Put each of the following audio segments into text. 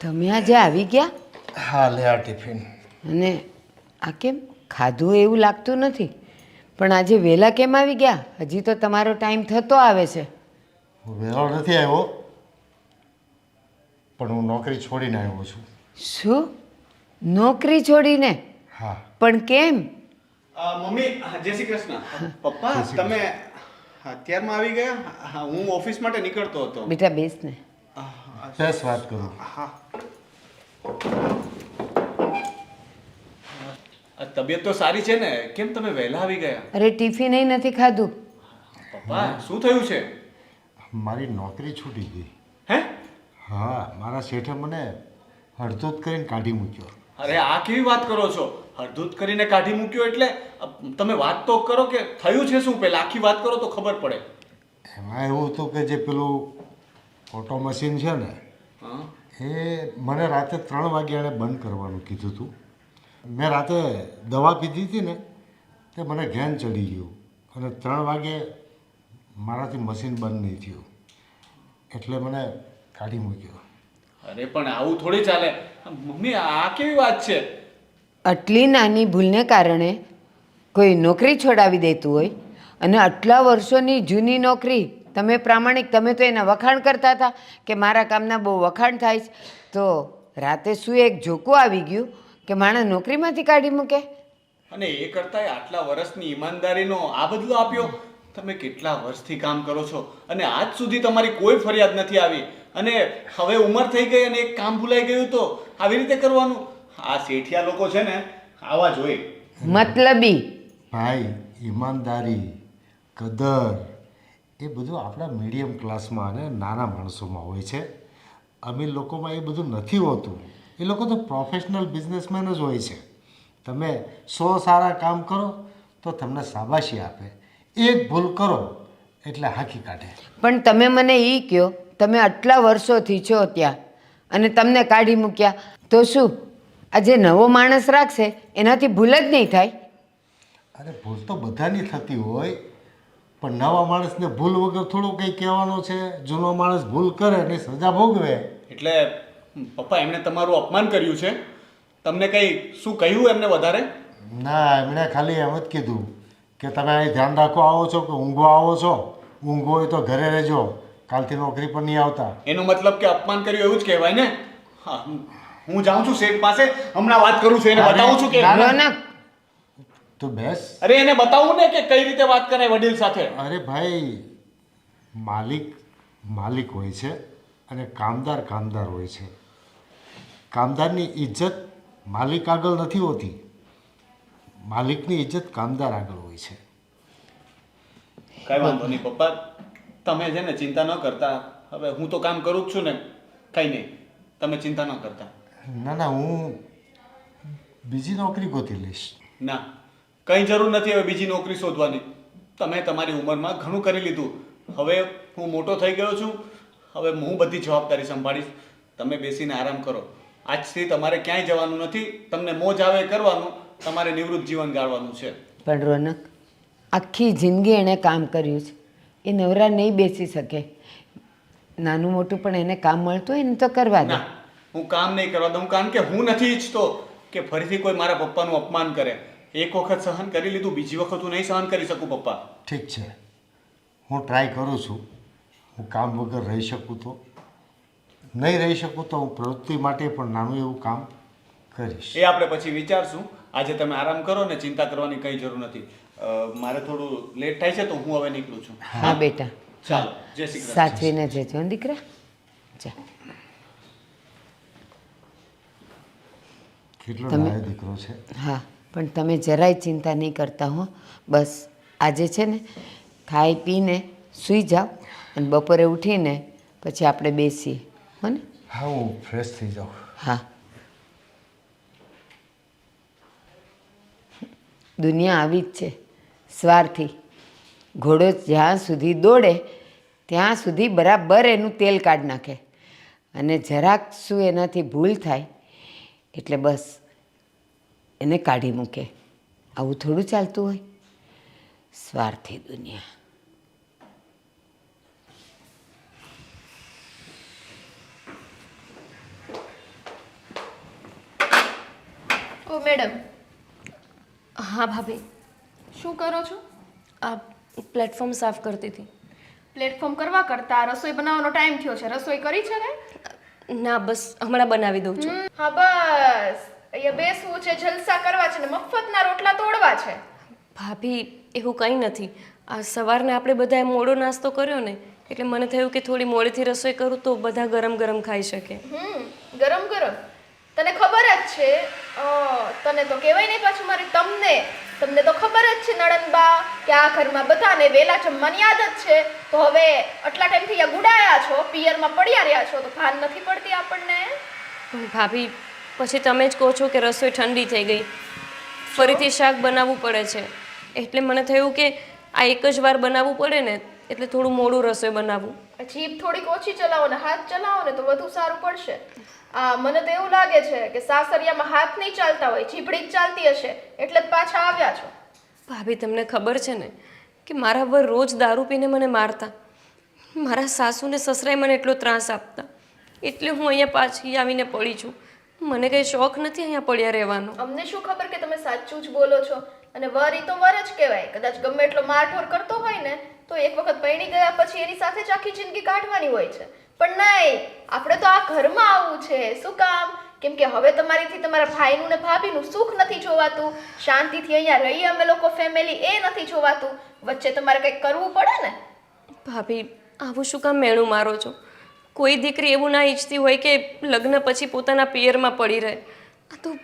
તમે આજે આવી ગયા? હા, લે આ ટિફિન. અને આ કેમ ખાધું એવું લાગતું નથી, પણ આજે વહેલા કેમ આવી ગયા? હજી તો તમારો ટાઈમ થતો આવે છે. હું વહેલો નથી આવ્યો, પણ હું નોકરી છોડીને આવ્યો છું. શું? નોકરી છોડીને? હા. પણ કેમ? મમ્મી જય શ્રી કૃષ્ણ. પપ્પા જય શ્રી તમે અત્યારમાં આવી ગયા? હા, હું ઓફિસ માટે નીકળતો હતો. બેટા બેસ ને. બસ વાત કરું. હા. તબિયત તો સારી છે ને? કેમ તમે વહેલા આવી ગયા? અરે ટિફિન નથી ખાધું. પપ્પા શું થયું છે? મારી નોકરી છૂટી ગઈ. હે? હા, મારા શેઠે મને હડધૂત કરીને કાઢી મૂક્યો. અરે આ કેવી વાત કરો છો? હળધૂત કરીને કાઢી મૂક્યો એટલે તમે વાત તો કરો કે થયું છે શું? પહેલા આખી વાત કરો તો ખબર પડે. એમાં એવું હતું કે જે પેલું ઓટો મશીન છે ને, હા. એ મને રાતે 3 વાગે એણે બંધ કરવાનું કીધું હતું. મેં રાતે દવા પીધી હતી ને, તે મને ઘેન ચડી ગયું અને 3 વાગે મારાથી મશીન બંધ નહીં થયું, એટલે મને કાઢી મૂક્યો. અરે પણ આવું થોડી ચાલે મમ્મી, આ કેવી વાત છે? આટલી નાની ભૂલને કારણે કોઈ નોકરી છોડાવી દેતું હોય, અને આટલા વર્ષોની જૂની નોકરી, તમે પ્રામાણિક, તમે તો એના વખાણ કરતા હતા કે મારા કામના બહુ વખાણ થાય છે, તો રાતે શું એક જોકું આવી ગયું કે માણસ નોકરીમાંથી કાઢી મૂકે? અને એ કરતાંય આટલા વર્ષની ઈમાનદારીનો આ બદલો આપ્યો? તમે કેટલા વર્ષથી કામ કરો છો અને આજ સુધી તમારી કોઈ ફરિયાદ નથી આવી, અને હવે ઉંમર થઈ ગઈ અને એક કામ ભૂલાઈ ગયું તો આવી રીતે કરવાનું? આ શેઠિયા લોકો છે ને, આવા જ હોય. મતલબી. ભાઈ, ઈમાનદારી, કદર એ બધું આપણા મીડિયમ ક્લાસમાં અને નાના માણસોમાં હોય છે. અમીર લોકોમાં એ બધું નથી હોતું. એ લોકો તો પ્રોફેશનલ બિઝનેસમેન જ હોય છે. તમે 100 સારા કામ કરો તો તમને શાબાશી આપે, એક ભૂલ કરો એટલે હાંકી કાઢે. પણ તમે મને એ કહો, તમે આટલા વર્ષોથી છો ત્યાં અને તમને કાઢી મૂક્યા, તો શું આ જે નવો માણસ રાખશે એનાથી ભૂલ જ નહીં થાય? અરે ભૂલ તો બધાની થતી હોય, પણ નવા માણસને ભૂલ વગર થોડું કંઈ કહેવાનું છે. જૂનો માણસ ભૂલ કરે એની સજા ભોગવે. એટલે પપ્પા એમણે તમારું અપમાન કર્યું છે? તમને કંઈ શું કહ્યું એમને વધારે? ના, એમણે ખાલી એમ જ કીધું કે તમે અહીં ધ્યાન રાખો આવો છો કે ઊંઘવા આવો છો? ઊંઘો હોય તો ઘરે રહેજો, કાલથી નોકરી પર નહીં આવતા. એનો મતલબ કે અપમાન કર્યું એવું જ કહેવાય ને? હા, હું જાઉં છું શેઠ પાસે, હમણાં વાત કરું છું, એને બતાવું છું કે રોનક, તું બેસ. અરે એને બતાવું ને કે કઈ રીતે વાત કરાય વડીલ સાથે. અરે ભાઈ, માલિક માલિક હોય છે અને કામદાર કામદાર હોય છે. કામદારની ઇજ્જત માલિક આગળ નથી હોતી, માલિકની ઇજ્જત કામદાર આગળ હોય છે. કઈ વાંધો નહીં પપ્પા, તમે છે ને ચિંતા ન કરતા. હવે હું તો કામ કરું જ છું ને, કઈ નહીં, તમે ચિંતા ન કરતા. ના ના, હું બીજી નોકરી ગોતી લઈશ. ના, કંઈ જરૂર નથી હવે બીજી નોકરી શોધવાની. તમે તમારી ઉંમરમાં ઘણું કરી લીધું. હવે હું મોટો થઈ ગયો છું, હવે હું બધી જવાબદારી સંભાળીશ. તમે બેસીને આરામ કરો. આજથી તમારે ક્યાંય જવાનું નથી. તમને મોજ આવે કરવાનું, તમારે નિવૃત્ત જીવન ગાળવાનું છે. પણ રોનક, આખી જિંદગી એણે કામ કર્યું છે, એ નવરા નહીં બેસી શકે. નાનું મોટું પણ એને કામ મળતું હોય ને તો કરવા દે. ના, હું કામ નહીં કરવા દઉં, કારણ કે હું નથી ઈચ્છતો કે ફરીથી કોઈ મારા પપ્પાનું અપમાન કરે. એક વખત સહન કરી લીધું, બીજી વખત હું નહીં સહન કરી શકું પપ્પા. ઠીક છે, હું ટ્રાય કરું છું. હું કામ વગર રહી શકું તો નહીં રહી શકું તો હું પ્રવૃત્તિ માટે પણ નાનું એવું કામ કરીશ. એ આપણે પછી વિચારશું. આજે તમે આરામ કરો ને, ચિંતા કરવાની કંઈ જરૂર નથી. મારે થોડું લેટ થાય છે તો હું હવે નીકળું છું. હા બેટા, ચાલો, જય શ્રી કૃષ્ણ. સાચવીને જજો હો દીકરા. જા. કેટલો તમે- નાયો દીકરો છે. હા, પણ તમે જરાય ચિંતા નહીં કરતા હો. બસ આજે છે ને ખાઈ પીને સૂઈ જાઓ, અને બપોરે ઉઠીને પછી આપણે બેસીએ, હો ને? હા, હું ફ્રેશ થઈ જાઉં. હા. દુનિયા આવી જ છે, સ્વાર્થી. ઘોડો જ્યાં સુધી દોડે ત્યાં સુધી બરાબર એનું તેલ કાઢી નાખે, અને જરાક શું એનાથી ભૂલ થાય એટલે બસ એને કાઢી મૂકે. આવું થોડું ચાલતું હોય? સ્વાર્થી દુનિયા. ઓ મેડમ, હા ભાભી, શું કરો છો? આ પ્લેટફોર્મ સાફ કરતી હતી. પ્લેટફોર્મ કરવા કરતા રસોઈ બનાવવાનો ટાઈમ થયો છે. રસોઈ કરી છે ને? ના, બસ હમણાં બનાવી દઉં છું. હા બસ, અહીંયા બેસવું છે, જલસા કરવા છે ને મફતના રોટલા તોડવા છે. ભાભી, એવું કંઈ નથી. આ સવારને આપણે બધાએ મોડો નાસ્તો કર્યો ને, એટલે મને થયું કે થોડી મોડેથી રસોઈ કરું તો બધા ગરમ ગરમ ખાઈ શકે. ગરમ ગરમ તને ખબર જ છે. તને તો કહેવાય નહીં પાછું મારી તમને તો ખબર જ છે નણંદબા કે આ ઘરમાં બધાને વેલા જમવાની આદત છે. તો હવે આટલા ટાઈમથી અહીંયા ગુડાયા છો, પિયરમાં પડ્યા રહ્યા છો, તો ભાન નથી પડતી આપણને? પણ ભાભી, પછી તમે જ કહો છો કે રસોઈ ઠંડી થઈ ગઈ, ફરીથી શાક બનાવવું પડે છે. એટલે મને થયું કે આ એક જ વાર બનાવવું પડે ને, એટલે થોડું મોડું રસોઈ બનાવવું. જીભ થોડીક ઓછી ચલાવો ને હાથ ચલાવો ને તો વધુ સારું પડશે. મને તો એવું લાગે છે કે સાસરિયામાં હાથ નહીં ચાલતા હોય, જીભડી જ ચાલતી હશે, એટલે જ પાછા આવ્યા છો. ભાભી, તમને ખબર છે ને કે મારા વર રોજ દારૂ પીને મને મારતા, મારા સાસુને સસરાએ મને એટલો ત્રાસ આપતા, એટલે હું અહીંયા પાછી આવીને પડી છું. મને કંઈ શોખ નથી અહીંયા પડ્યા રહેવાનો. અમને શું ખબર કે તમે સાચું જ બોલો છો? અને વર ઈ તો વર જ કહેવાય. કદાચ ગમે એટલો મારઢોર કરતો હોય ને તો એક વખત પરણી ગયા પછી એની સાથે જ આખી જિંદગી કાઢવાની હોય છે. પણ નહીં, આપણે તો આ ઘરમાં આવવું છે. શું કામ? કેમ કે હવે તમારીથી તમારા ભાઈનું ને ભાભીનું સુખ નથી જોવાતું, શાંતિથી અહીંયા રહીએ અમે લોકો ફેમિલી એ નથી જોવાતું. વચ્ચે તમારે કંઈક કરવું પડે ને. ભાભી, આવું શું કામ મેણું મારો છો? કોઈ દીકરી એવું ના ઈચ્છતી હોય કે લગ્ન પછી પોતાના પિયરમાં પડી રહે. આ તો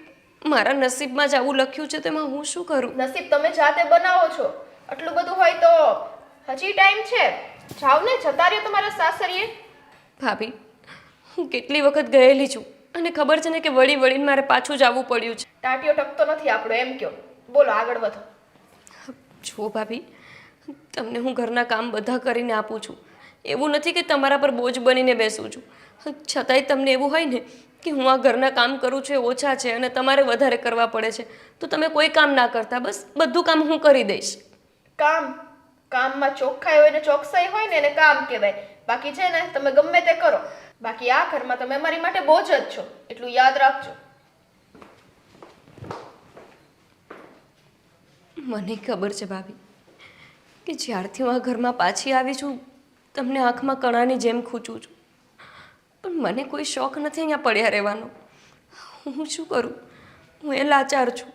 મારા નસીબમાં જ આવું લખ્યું છે, તેમાં હું શું કરું? નસીબ તમે જાતે બનાવો છો. આટલું બધું હોય તો હજી ટાઈમ છે. જાઓ ને, જતા રહ્યો તમારા સાસરીએ. ભાભી, હું કેટલી વખત ગયેલી છું અને ખબર છે ને કે વળી વળીને મારે પાછું જ આવવું પડ્યું છે. ટાટિયો ટકતો નથી આપણો, એમ કયો. બોલો, આગળ વધો. જો ભાભી, તમને હું ઘરના કામ બધા કરીને આપું છું. એવું નથી કે તમારા પર બોજ બનીને બેસું છું. છતાંય તમને એવું હોય ને કે હું આ ઘરના કામ કરું છું એ ઓછા છે અને તમારે વધારે કરવા પડે છે, તો તમે કોઈ કામ ના કરતા, બસ બધું કામ હું કરી દઈશ. કામમાં ચોખ્ખાઈ હોય ને ચોકસાઈ હોય ને એને કામ કહેવાય. બાકી છે ને તમે ગમે તે કરો, બાકી આ ઘરમાં તમે અમારી માટે બોજ જ છો, એટલું યાદ રાખજો. મને ખબર છે ભાભી કે જ્યારથી હું આ ઘરમાં પાછી આવી છું તમને આંખમાં કણાની જેમ ખૂંચું છું, પણ મને કોઈ શોખ નથી અહીંયા પડ્યા રહેવાનો. હું શું કરું? હું એ લાચાર છું.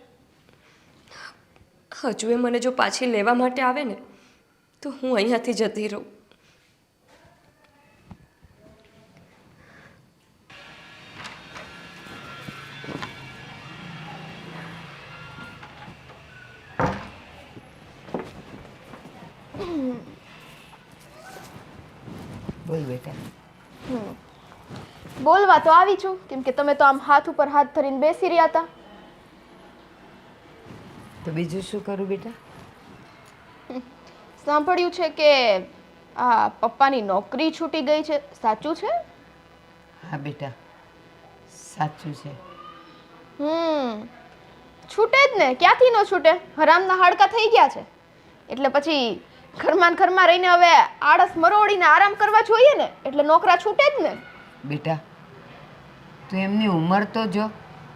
હજુ એ મને જો પાછી લેવા માટે આવે ને તો હું અહીંયાથી જતી રહું. બોલ બેટા. બોલવા તો આવી છું, કેમ કે તમે તો આમ હાથ ઉપર હાથ ધરીને બેસી રહ્યા હતા. તો બીજું શું કરું બેટા? સાંભળ્યું છે કે આ પપ્પાની નોકરી છૂટી ગઈ છે, સાચું છે? હા બેટા, સાચું છે. છૂટે જ ને, ક્યાંથી ન છૂટે? હરામના હાડકા થઈ ગયા છે, એટલે પછી ઘરમાં રહીને હવે આળસ મરોડીને આરામ કરવા જોઈએ ને, એટલે નોકરા છૂટે જ ને. બેટા, તું એમની ઉંમર તો જો,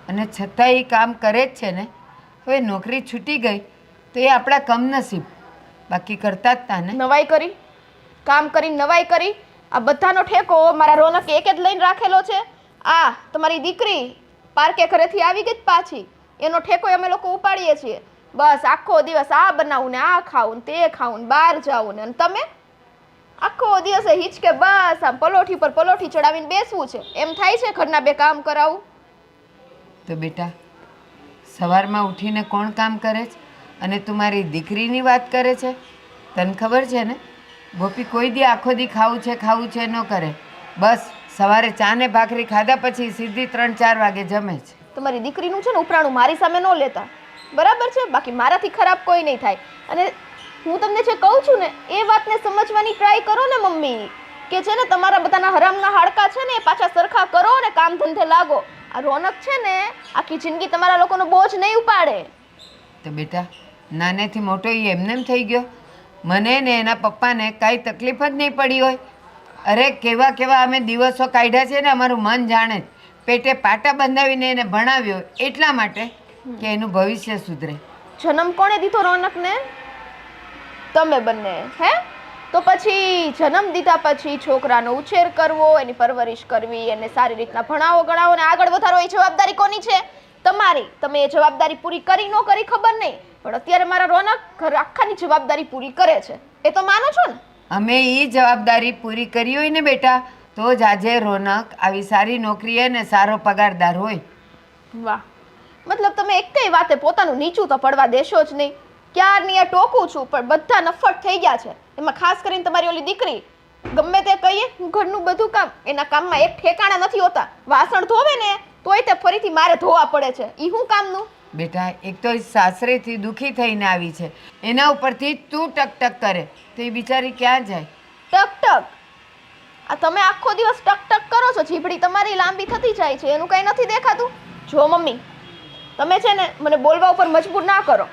અને છતાં એ કામ કરે જ છે ને. હવે નોકરી છૂટી ગઈ તો એ આપણા કમનસીબ, બાકી કરતા જ તા ને. નવાઈ કરી, કામ કરી, નવાઈ કરી. આ બધાનો ઠેકો મારા રોનક એક જ લઈને રાખેલો છે. આ તમારી દીકરી પાર્કે ઘરેથી આવી ગઈ પાછી, એનો ઠેકો અમે લોકો ઉપાડીએ છીએ. બસ આખો દિવસ આ બનાવું ને આ ખાવું ને તે ખાવું ને બહાર જાવું ને. અને તમે આખો દિવસે હિચકે બસ આમ પલોઠી પર પલોઠી ચડાવીને બેસવું છે. એમ થાય છે ઘરના બે કામ કરાવું? તો બેટા, સવારમાં ઉઠીને કોણ કામ કરે છે? અને તું મારી દીકરીની વાત કરે છે? તને ખબર છે ને, ગોપી કોઈ દી આખો દી ખાવું છે ન કરે. બસ સવારે ચા ને ભાખરી ખાધા પછી સીધી 3-4 વાગે જમે છે. તમારી દીકરીનું છે ને ઉપરાણું મારી સામે ન લેતા, બરાબર છે? બાકી મારાથી ખરાબ કોઈ નહીં થાય. અને હું તમને જે કહું છું ને એ વાતને સમજવાની ટ્રાય કરો ને મમ્મી, કે છે ને તમારા બધાના હરામના હાડકા છે ને એ પાછા સરખા કરો ને કામ ધંધે લાગો. આ રોનક છે ને આખી જિંદગી તમારા લોકોનો બોજ નહીં ઉપાડે. તો બેટા, નાનેથી મોટો એ એમનેમ થઈ ગયો. મને ને એના પપ્પાને કાંઈ તકલીફ જ નહીં પડી હોય. અરે કેવા અમે દિવસો કાઢ્યા છે ને, અમારું મન જાણે જ. પેટે પાટા બંધાવીને એને ભણાવ્યો એટલા માટે કે એનું ભવિષ્ય સુધરે. જન્મ કોણે દીધો રોનકને? તમે બંને. હે? તો પછી જન્મ દીધા પછી છોકરાનો ઉછેર કરવો, એની પરવરિશ કરવી, એને સારી રીતના ભણાવો ગણાવો ને આગળ વધારો, એ જવાબદારી કોની છે? તમારી. તમે એ જવાબદારી પૂરી કરી ન કરી ખબર નહીં, પણ અત્યારે મારા રોનક ઘર આખાની જવાબદારી પૂરી કરે છે, એ તો માનો છો ને? અમે એ જવાબદારી પૂરી કરી હોય ને બેટા, તો જ આજે રોનક આવી સારી નોકરીએ ને સારો પગારદાર હોય. વાહ, મતલબ તમે એકેય વાતે પોતાનું નીચું તો પડવા દેશો જ નહીં. ક્યારની આ ટોકું છું પણ બધા નફટ થઈ ગયા છે. એમાં ખાસ કરીને તમારી ઓલી દીકરી, ગમે તે કહીએ ઘરનું બધું કામ, એના કામમાં એક ઠેકાણા નથી હોતા. વાસણ ધોવે ને તોય તે ફરીથી મારે ધોવા પડે છે. ઈ શું કામનું? બેટા, એક તો એ સાસરેથી દુઃખી થઈને આવી છે, એના ઉપરથી તું ટક કરે તો એ બિચારી ક્યાં જાય? ટક ટક? આ તમે આખો દિવસ ટક ટક કરો છો, જીભડી તમારી લાંબી થતી જાય છે, એનું કંઈ નથી દેખાતું? જો મમ્મી, તમે છે ને મને બોલવા ઉપર મજબૂર ના કરો.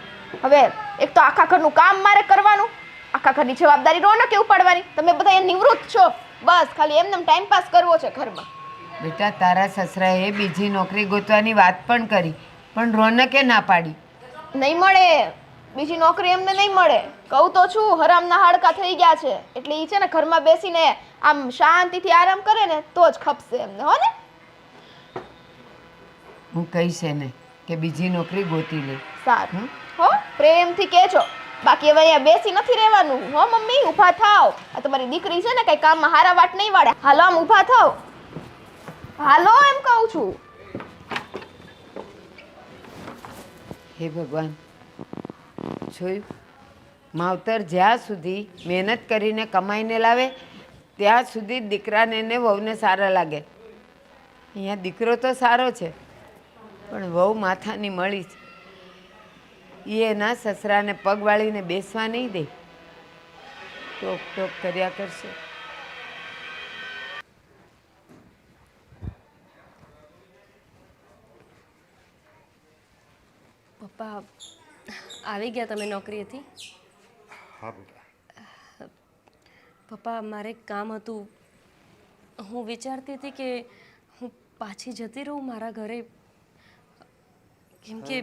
હવે એક તો આખા ઘરનું કામ મારે કરવાનું, આખા ઘરની જવાબદારી રોનકે ઉપાડવાની. તમે બધા નિવૃત્ત છો, બસ ખાલી એમને ટાઈમ પાસ કરવો છે ઘરમાં. બેટા, તારા સસરાએ બીજી નોકરી ગોતવાની વાત પણ કરી, પણ રોનકે ના પાડી. નહીં મળે બીજી નોકરી, એમને નહીં મળે. કહું તો છું, હરામના હાડકા થઈ ગયા છે, એટલે ઈ છે ને ઘરમાં બેસીને આમ શાંતિથી આરામ કરે ને તો જ ખપશે એમને, હો ને? હું કહીશ એને કે બીજી નોકરી ગોતી લે. સારું, હો, પ્રેમથી કહેજો. બાકી હવે અહીંયા બેસી નથી રહેવાનું, હો મમ્મી? ઊભા થાવ. આ તમારી દીકરી છે ને કઈ કામમાં હારા વાટ નહીં વાળે. હાલો, આમ ઊભા થાવ. હાલો એમ કહું છું. હે ભગવાન, જોયું, માવતર જ્યાં સુધી મહેનત કરીને કમાઈને લાવે ત્યાં સુધી દીકરાને ને વહુને સારા લાગે. અહીંયા દીકરો તો સારો છે, પણ વહુ માથાની મળી છે. એ એના સસરાને પગ વાળીને બેસવા નહીં દે, ટોક ટોક કર્યા કરશે. પપ્પા આવી ગયા તમે નોકરીએથી? હા બેટા. પપ્પા, મારે એક કામ હતું. હું વિચારતી હતી કે હું પાછી જતી રહું મારા ઘરે, કેમ કે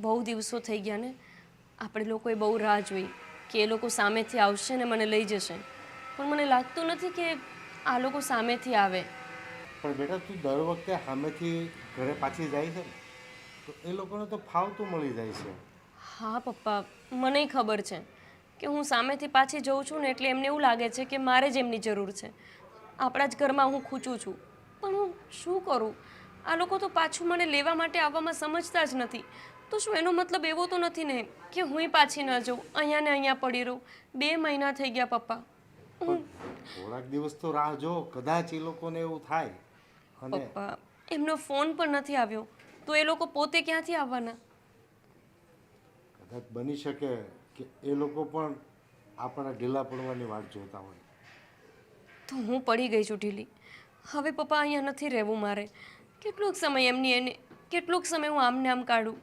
બહુ દિવસો થઈ ગયા ને. આપણે લોકોએ બહુ રાહ જોઈ કે એ લોકો સામેથી આવશે ને મને લઈ જશે, પણ મને લાગતું નથી કે આ લોકો સામેથી આવે. પણ બેટા, તું દર વખતે સામેથી ઘરે પાછી જાય છે ને, તો એ લોકોને તો ફાવતું મળી જાય છે. હા પપ્પા, મને ખબર છે કે હું સામેથી પાછી જઉં છું ને એટલે એમને એવું લાગે છે કે મારે જ એમની જરૂર છે. આપણા જ ઘરમાં હું ખૂચું છું, પણ હું શું કરું? આ લોકો તો પાછું મને લેવા માટે આવવામાં સમજતા જ નથી. તો શું એનો મતલબ એવો તો નથી ને કે હુંય પાછી ન જાઉં, અહીંયા ને અહીંયા પડી રહું? 2 મહિના થઈ ગયા પપ્પા. થોડાક દિવસ તો રાહ જો, કદાચ એ લોકોને એવું થાય. અને પપ્પા, એમનો ફોન પણ નથી આવ્યો, તો એ લોકો પોતે ક્યાંથી આવવાના? કદાચ બની શકે કે એ લોકો પણ આપણા ઢીલા પડવાની વાટ જોતા હોય. તો હું પડી ગઈ છું ઢીલી. હવે પપ્પા અહીંયા નથી રહેવું મારે. કેટલોક સમય એમની એને કેટલોક સમય હું આમને આમ કાઢું.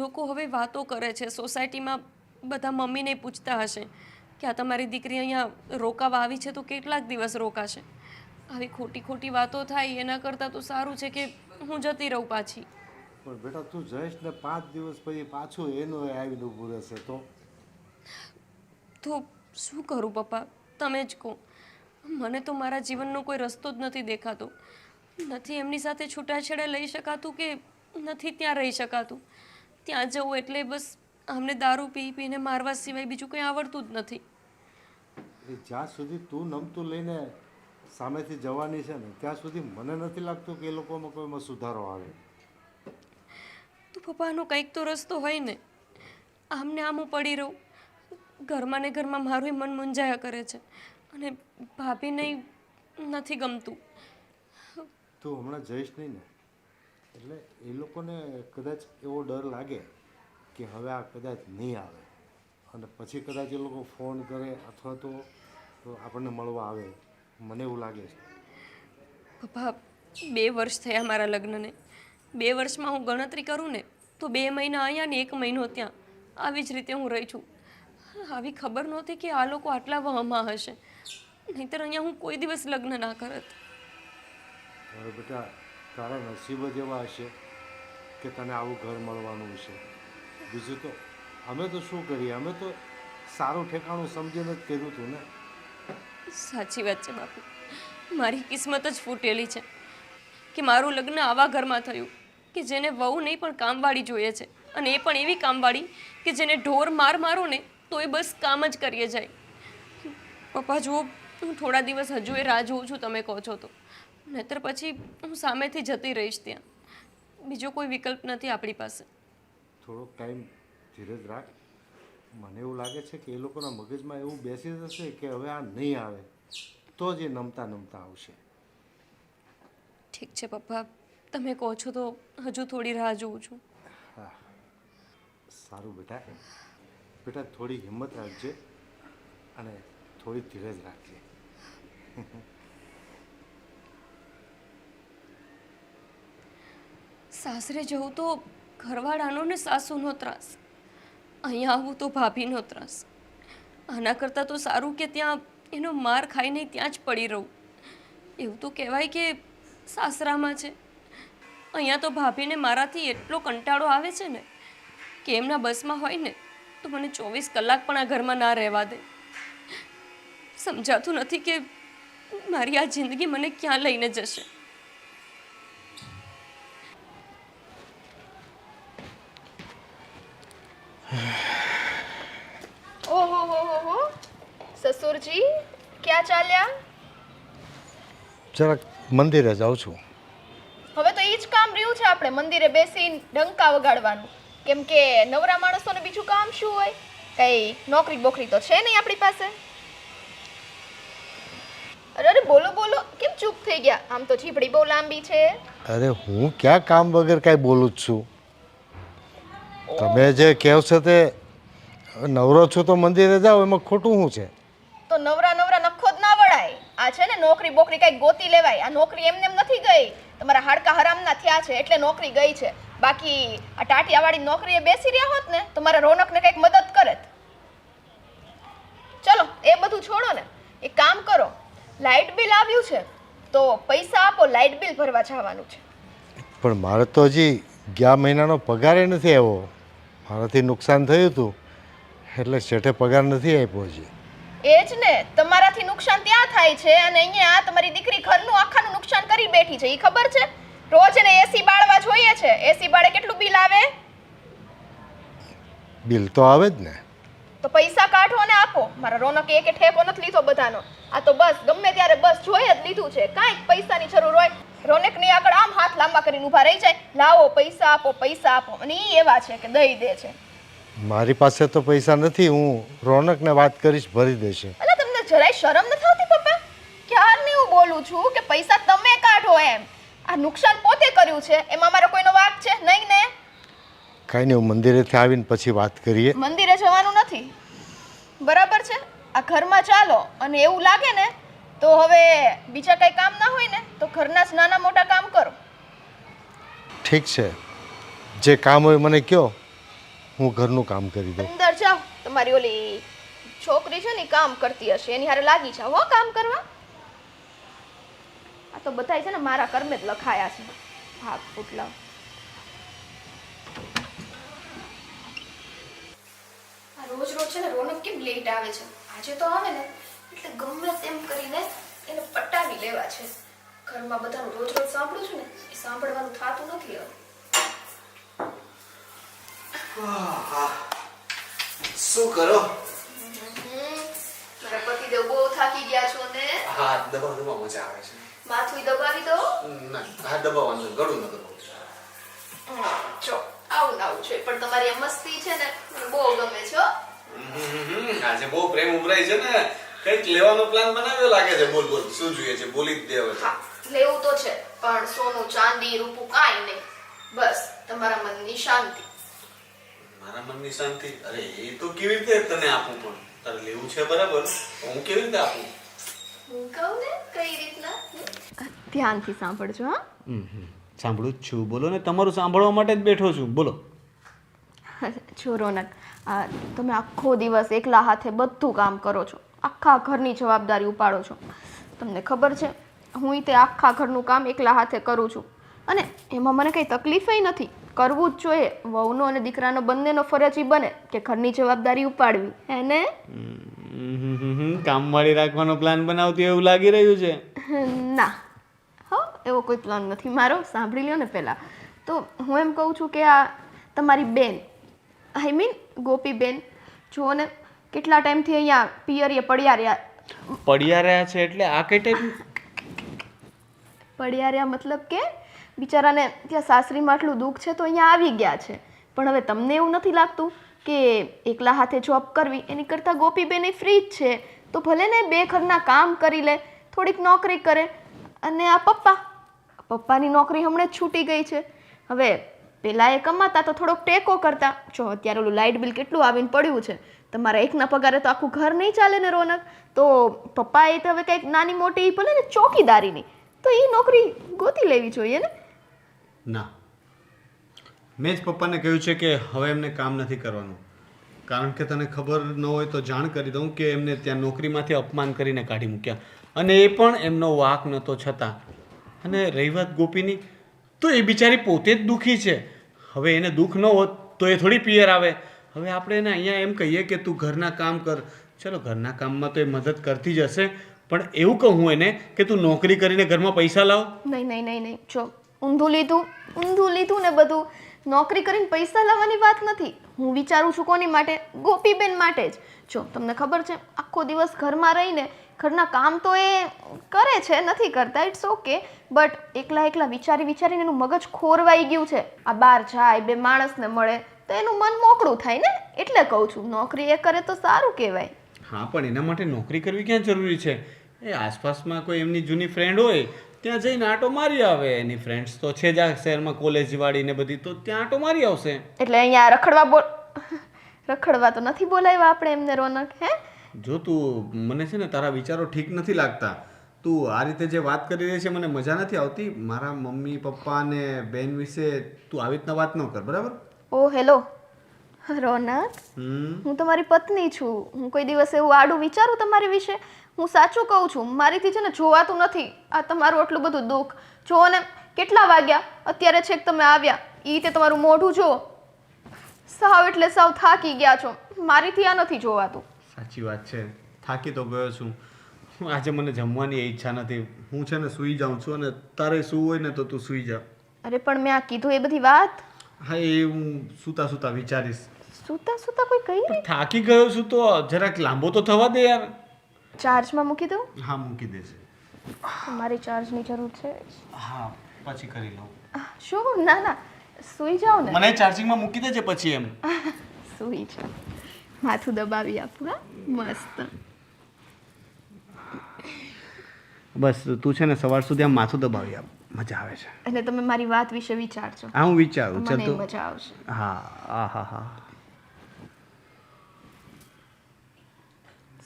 લોકો હવે વાતો કરે છે સોસાયટીમાં, બધા મમ્મીને પૂછતા હશે કે આ તમારી દીકરી અહીંયા રોકાવા આવી છે તો કેટલાક દિવસ રોકાશે. આવી ખોટી ખોટી વાતો થાય એના કરતાં તો સારું છે કે હું જતી રહું પાછી. પણ બેટા, તું જઈશ ને 5 દિવસ પછી પાછું એનું આવીને ઊભું રહેશે તો શું કરું પપ્પા? તમે જ કહો. મને તો મારા જીવનનો કોઈ રસ્તો જ નથી દેખાતો. નથી એમની સાથે છૂટાછેડા લઈ શકાતું કે નથી ત્યાં રહી શકાતું. ત્યાં જવું એટલે બસ અમને દારૂ પી પીને મારવા સિવાય બીજું કંઈ આવડતું જ નથી. એ જ્યાં સુધી તું નમતું લઈને સામેથી જવાની છે ને, ત્યાં સુધી મને નથી લાગતું કે એ લોકોમાં કોઈમાં સુધારો આવે. તો પપ્પાનો કંઈક તો રસ્તો હોય ને. આમને આમ હું પડી રહું, ઘરમાં ને ઘરમાં મારું મન મૂંઝાયા કરે છે, અને ભાભીને નથી ગમતું. તું હમણાં જઈશ નહીં ને, એટલે એ લોકોને કદાચ એવો ડર લાગે કે હવે આ કદાચ નહીં આવે, અને પછી કદાચ એ લોકો ફોન કરે અથવા તો આપણને મળવા આવે. મને એવું લાગે છે. પપ્પા, 2 વર્ષ થયા મારા લગ્નને. 2 વર્ષમાં હું ગણતરી કરું ને તો 2 મહિના અહીંયા ને 1 મહિનો ત્યાં, આવી જ રીતે હું રહી છું. આવી ખબર નહોતી કે આ લોકો આટલા વહમાં હશે, નહીંતર અહીંયા હું કોઈ દિવસ લગ્ન ના કરત. હવે બેટા, તારા નસીબ જ એવા હશે કે તને આવું ઘર મળવાનું છે. બીજું તો અમે તો શું કરીએ, અમે તો સારું ઠેકાણું સમજીને જ કર્યું હતું ને. સાચી વાત છે બાપુ, મારી કિસ્મત જ ફૂટેલી છે કે મારું લગ્ન આવા ઘરમાં થયું કે જેને વહુ નહીં પણ કામવાળી જોઈએ છે, અને એ પણ એવી કામવાળી કે જેને ઢોર મારો ને તો એ બસ કામ જ કરીએ જાય. પપ્પા જુઓ, હું થોડા દિવસ હજુ એ રાહ જોઉં છું તમે કહો છો તો, નહીતર પછી હું સામેથી જતી રહીશ ત્યાં. બીજો કોઈ વિકલ્પ નથી આપણી પાસે. થોડોક ટાઈમ ધીરજ રાખ. મને એવું લાગે છે કે એ લોકોના મગજમાં એવું બેસી જશે કે હવે આ નહીં આવે તો જ એ નમતા નમતા આવશે. ઠીક છે પપ્પા, તમે કહો છો તો હજુ થોડી રાહ જોઉં છું. હા, સારું બેટા. બેટા થોડી હિંમત રાખજે અને થોડી ધીરજ રાખજે. સાસરે જવું તો ઘરવાળાનો ને સાસુનો ત્રાસ, અહીંયા આવું તો ભાભીનો ત્રાસ. આના કરતાં તો સારું કે ત્યાં એનો માર ખાઈને ત્યાં જ પડી રહું. એવું તો કહેવાય કે સાસરામાં છે. અહીંયા તો ભાભીને મારાથી એટલો કંટાળો આવે છે ને કે એમના બસમાં હોય ને તો મને 24 કલાક પણ આ ઘરમાં ના રહેવા દે. સમજાતું નથી કે મારી આ જિંદગી મને ક્યાં લઈને જશે. ઓહો હો હો, સસુરજી ક્યાં ચાલ્યા? જરાક મંદિરે જાઉં છું. હવે તો એ જ કામ રહ્યું છે આપણે મંદિરે બેસીને ડંકા વગાડવાનું, કેમ કે નવરા માણસોને બીજું કામ શું હોય? કઈ નોકરી બોકરી તો છે નહીં આપણી પાસે. અરે અરે બોલો બોલો, કેમ ચૂપ થઈ ગયા? આમ તો જીભડી બહુ લાંબી છે. અરે હું ક્યાં કામ વગર કાંઈ બોલું જ છું. તમે જે કહો છો તે નવરો છો તો મંદિરે જાઓ, એમાં ખોટું શું છે? તો નવરા નવરા નખો જ ના વળાય. આ છે ને નોકરી બોકરી કઈ ગોતી લેવાય. આ નોકરી એમને એમ નથી ગઈ, તમારા હાડકા હરામના થયા છે એટલે નોકરી ગઈ છે. બાકી આ ટાટિયાવાળી નોકરીએ બેસી રહ્યા હોત ને તો મારા રોનકને કંઈક મદદ કરે. ચલો એ બધું છોડો ને, એક કામ કરો, લાઇટ બિલ આવ્યું છે તો પૈસા આપો, લાઇટ બિલ ભરવા જવાનું છે. પણ મારે તો હજી ગયા મહિનાનો પગારે નથી આવ્યો. મારાથી નુકસાન થયું હતું એટલે શેઠે પગાર નથી આપ્યો હજી. એ જ ને, તમારાથી નુકસાન ત્યાં થાય છે અને અહીંયા તમારી દીકરી ઘરનું આખાનું નુકસાન કરી બેઠી છે. એ ખબર છે? રોજ એને એસી બાળવા જોઈએ છે. એસી બાળે કેટલું બિલ આવે? બિલ તો આવે જ ને. તો પૈસા કાઢો ને આપો. મારા રોનકે એક ઠેકો નથી લીધો બધાનો. આ તો બસ ગમે ત્યારે બસ જોઈ જ લીધું છે. કાંઈક પૈસાની જરૂર હોય રોનકની આગળ આમ હાથ લાંબા કરીને ઊભા રહી જાય, લાવો પૈસા આપો પૈસા આપો. અને એ એવા છે કે દઈ દે છે. મારી પાસે તો પૈસા નથી. હું રોનકને વાત કરીશ, ભરી દેશે. અલા તમને જરાય શરમ નથી આવતી પપ્પા? ક્યારની હું બોલું છું કે પૈસા તમે કાઢો એમ. આ નુકસાન પોતે કર્યું છે, એમાં મારો કોઈનો વાંક છે નહીં ને? કાંઈ નહીં, હું મંદિરેથી આવીને પછી વાત કરીએ. મંદિરે જવાનું નથી, બરાબર છે? આ ઘરમાં ચાલો, અને એવું લાગે ને તો હવે બીજા કઈ કામ ના હોય ને તો ઘરના જ નાના મોટા કામ કરો. ઠીક છે, જે કામ હોય મને કહો, હું ઘરનું કામ કરી દઉં. અંદર જાઓ, તમારી ઓલી છોકરી છે ને કામ કરતી હશે, એની હારે લાગી જાઓ હો કામ કરવા. આ તો બધાય છે ને મારા કર્મે જ લખાયા છે. ભાગ ફૂટલા. આ રોજ રોજ છે ને રોનક કેમ લેટ આવે છે? આજે તો આવે ને એટલે ગમે તેમ કરીને એને પટાવી લેવા છે. ઘરમાં બધાનું રોજ રોજ સાંભળું છું ને એ સાંભળવાનું થતું નથી હવે. શું કરો? મારા પતિદેવ બહુ થાકી ગયા છો ને? હા, દબાવવામાં મજા આવે છે. માથું દબાવી દો. ના, હા દબાવવાનું ગળું ન દબાવું. જો આવું ના આવું છે પણ તમારી આ મસ્તી છે ને મને બહુ ગમે છે હો. આજે બહુ પ્રેમ ઉભરાય છે ને, કંઈક લેવાનો પ્લાન બનાવ્યો લાગે છે. બોલ બોલ, શું જોઈએ છે? બોલી જ દે હવે. હા લેવું તો છે પણ સોનું ચાંદી રૂપું કાંઈ નહીં, બસ તમારા મનની શાંતિ. મારા મનની શાંતિ? અરે એ તો કેવી રીતે તને આપું? પણ તારે લેવું છે બરાબર, હું કેવી રીતે આપું? હું કહું ને કઈ રીતના. ધ્યાનથી સાંભળજો હા. સાંભળું જ છું, બોલો ને. તમારું સાંભળવા માટે જ બેઠો છું, બોલો. જો રોનક, તમે આખો દિવસ એકલા હાથે બધું કામ કરો છો, આખા ઘરની જવાબદારી ઉપાડો છો. તમને ખબર છે હું તે આખા ઘરનું કામ એકલા હાથે કરું છું અને એમાં મને કંઈ તકલીફય નથી. કરવું જ જોઈએ. વહુનો અને દીકરાનો બંનેનો ફરજ ઈ બને કે ઘરની જવાબદારી ઉપાડવી હે ને? કામવાળી રાખવાનો પ્લાન બનાવતી એવું લાગી રહ્યું છે. ના હો, એવો કોઈ પ્લાન નથી મારો. સાંભળી લ્યો ને પહેલાં તો હું એમ કહું છું કે આ તમારી બેન, આઈ મીન ગોપીબેન, જુઓ ને કેટલા ટાઈમથી અહીંયા પિયરીએ પડ્યા રહ્યા. પડ્યા રહ્યા છે એટલે આ કઈ ટાઈપ? પડ્યા રહ્યા મતલબ કે બિચારાને ત્યાં સાસરીમાં આટલું દુઃખ છે તો અહીંયા આવી ગયા છે. પણ હવે તમને એવું નથી લાગતું કે એકલા હાથે જોબ કરવી એની કરતાં ગોપીબેન એ ફ્રી જ છે તો ભલે ને બે ઘરના કામ કરી લે, થોડીક નોકરી કરે. અને આ પપ્પાની નોકરી હમણાં જ છૂટી ગઈ છે. હવે પહેલાં એ કમાતા તો થોડોક ટેકો કરતા. જો અત્યારે ઓલું લાઇટ બિલ કેટલું આવીને પડ્યું છે, તમારા એકના પગારે તો આખું ઘર નહીં ચાલે ને રોનક. તો પપ્પાએ તો હવે કંઈક નાની મોટી ભલે ને ચોકીદારીની તો એ નોકરી ગોતી લેવી જોઈએ ને. ના, મેં જ પપ્પાને કહ્યું છે કે હવે એમને કામ નથી કરવાનું. કારણ કે તને ખબર ન હોય તો જાણ કરી દઉં કે એમને ત્યાં નોકરીમાંથી અપમાન કરીને કાઢી મૂક્યા, અને એ પણ એમનો વાંક નહોતો છતાં. અને રહી વાત ગોપીની, તો એ બિચારી પોતે જ દુઃખી છે. હવે એને દુઃખ ન હોત તો એ થોડી પિયર આવે. હવે આપણે એને અહીંયા એમ કહીએ કે તું ઘરના કામ કર, ચલો ઘરના કામમાં તો એ મદદ કરતી જ હશે, પણ એવું કહું હું એને કે તું નોકરી કરીને ઘરમાં પૈસા લાવ. નહીં નહીં નહીં નહીં, જો ઊંધું લીધું ને બધું. નોકરી કરીને પૈસા લાવવાની વાત નથી. હું વિચારું છું કોની માટે? ગોપીબેન માટે જ. જો તમને ખબર છે આખો દિવસ ઘરમાં રહીને ઘરના કામ તો એ કરે છે, નથી કરતા, ઇટ્સ ઓકે, બટ એકલા વિચારીને એનું મગજ ખોરવાઈ ગયું છે. આ બહાર જાય, બે માણસને મળે તો એનું મન મોકળું થાય ને. એટલે કહું છું નોકરી એ કરે તો સારું કહેવાય. હા, પણ એના માટે નોકરી કરવી ક્યાં જરૂરી છે? એ આસપાસમાં કોઈ એમની જૂની ફ્રેન્ડ હોય ત્યાં જઈને આંટો મારી આવે. એની ફ્રેન્ડ્સ તો છે જ આ શહેરમાં, કોલેજવાળી ને બધી, તો ત્યાં આંટો મારી આવશે. એટલે અહીંયા રખડવા તો નથી બોલાવ્યા આપણે એમને રોનક, હે? જો તું, મને છે ને તારા વિચારો ઠીક નથી લાગતા. તું આ રીતે જે વાત કરી રહી છે મને મજા નથી આવતી. મારા મમ્મી પપ્પા અને બેન વિશે તું આવી રીતના વાત ન કર, બરાબર? ઓ હેલો રોનક, હું તમારી પત્ની છું. હું કોઈ દિવસ એવું આડું વિચારું તમારી વિશે? હું સાચું કહું છું, મારીથી છે ને જોવાતું નથી આ તમારું આટલું બધું દુઃખ. જુઓ ને કેટલા વાગ્યા, અત્યારે છેક તમે આવ્યા, એ તે તમારું મોઢું જુઓ, સાવ એટલે સાવ થાકી ગયા છો. મારીથી આ નથી જોવાતું. સાચી વાત છે, થાકી તો ગયો છું. આજે મને જમવાની ઈચ્છા નથી. હું છે ને સૂઈ જાઉં છું, અને તારે સૂવું હોય ને તો તું સૂઈ જા. અરે પણ મેં આ કીધું એ બધી વાત? હા, એ હું સૂતા વિચારીશ. સૂતા કોઈ કહી પણ થાકી ગયો છું તો જરાક લાંબો તો થવા દે યાર. ચાર્જમાં મૂકી દઉં? હા, મૂકી દેજે. મારી ચાર્જની જરૂર છે. હા, પછી કરી લઉં. શું? ના સૂઈ જાઓ ને. મને ચાર્જિંગમાં મૂકી દેજે પછી એમ. સૂઈ જાઓ, માથું દબાવી આપું. હા, મસ્ત. બસ તું છે ને સવાર સુધી આમ માથું દબાવી આપ, મજા આવે છે. એટલે તમે મારી વાત વિશે વિચારજો. હા, હું વિચારું. મને ચાલ તો. મજા આવશે. હા.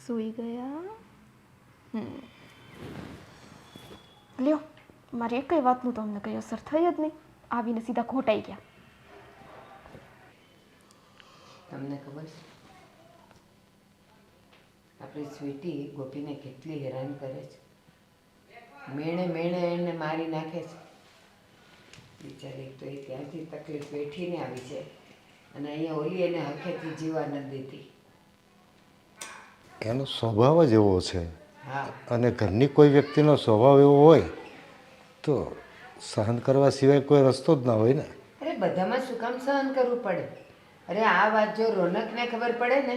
સૂઈ ગયા? લ્યો, મારી એકઈ વાતનું તો અમને કઈ અસર થઈ જ નહીં. આવીને સીધા ઘોટાઈ ગયા. તમને ખબર છે આપણી સ્વીટી ગોપીને કેટલી હેરાન કરે છે? મેણે એને મારી નાખે છે બિચારી. તો એ ત્યાંથી તકલીફ બેઠીને આવી છે, અને અહીંયા ઓલી એને હખેથી જીવા નથી દેતી. એનો સ્વભાવ જ એવો છે. હા, અને ઘરની કોઈ વ્યક્તિનો સ્વભાવ એવો હોય તો સહન કરવા સિવાય કોઈ રસ્તો જ ના હોય ને. અરે બધામાં શું કામ સહન કરવું પડે? અરે આ વાત જો રોનકને ખબર પડે ને,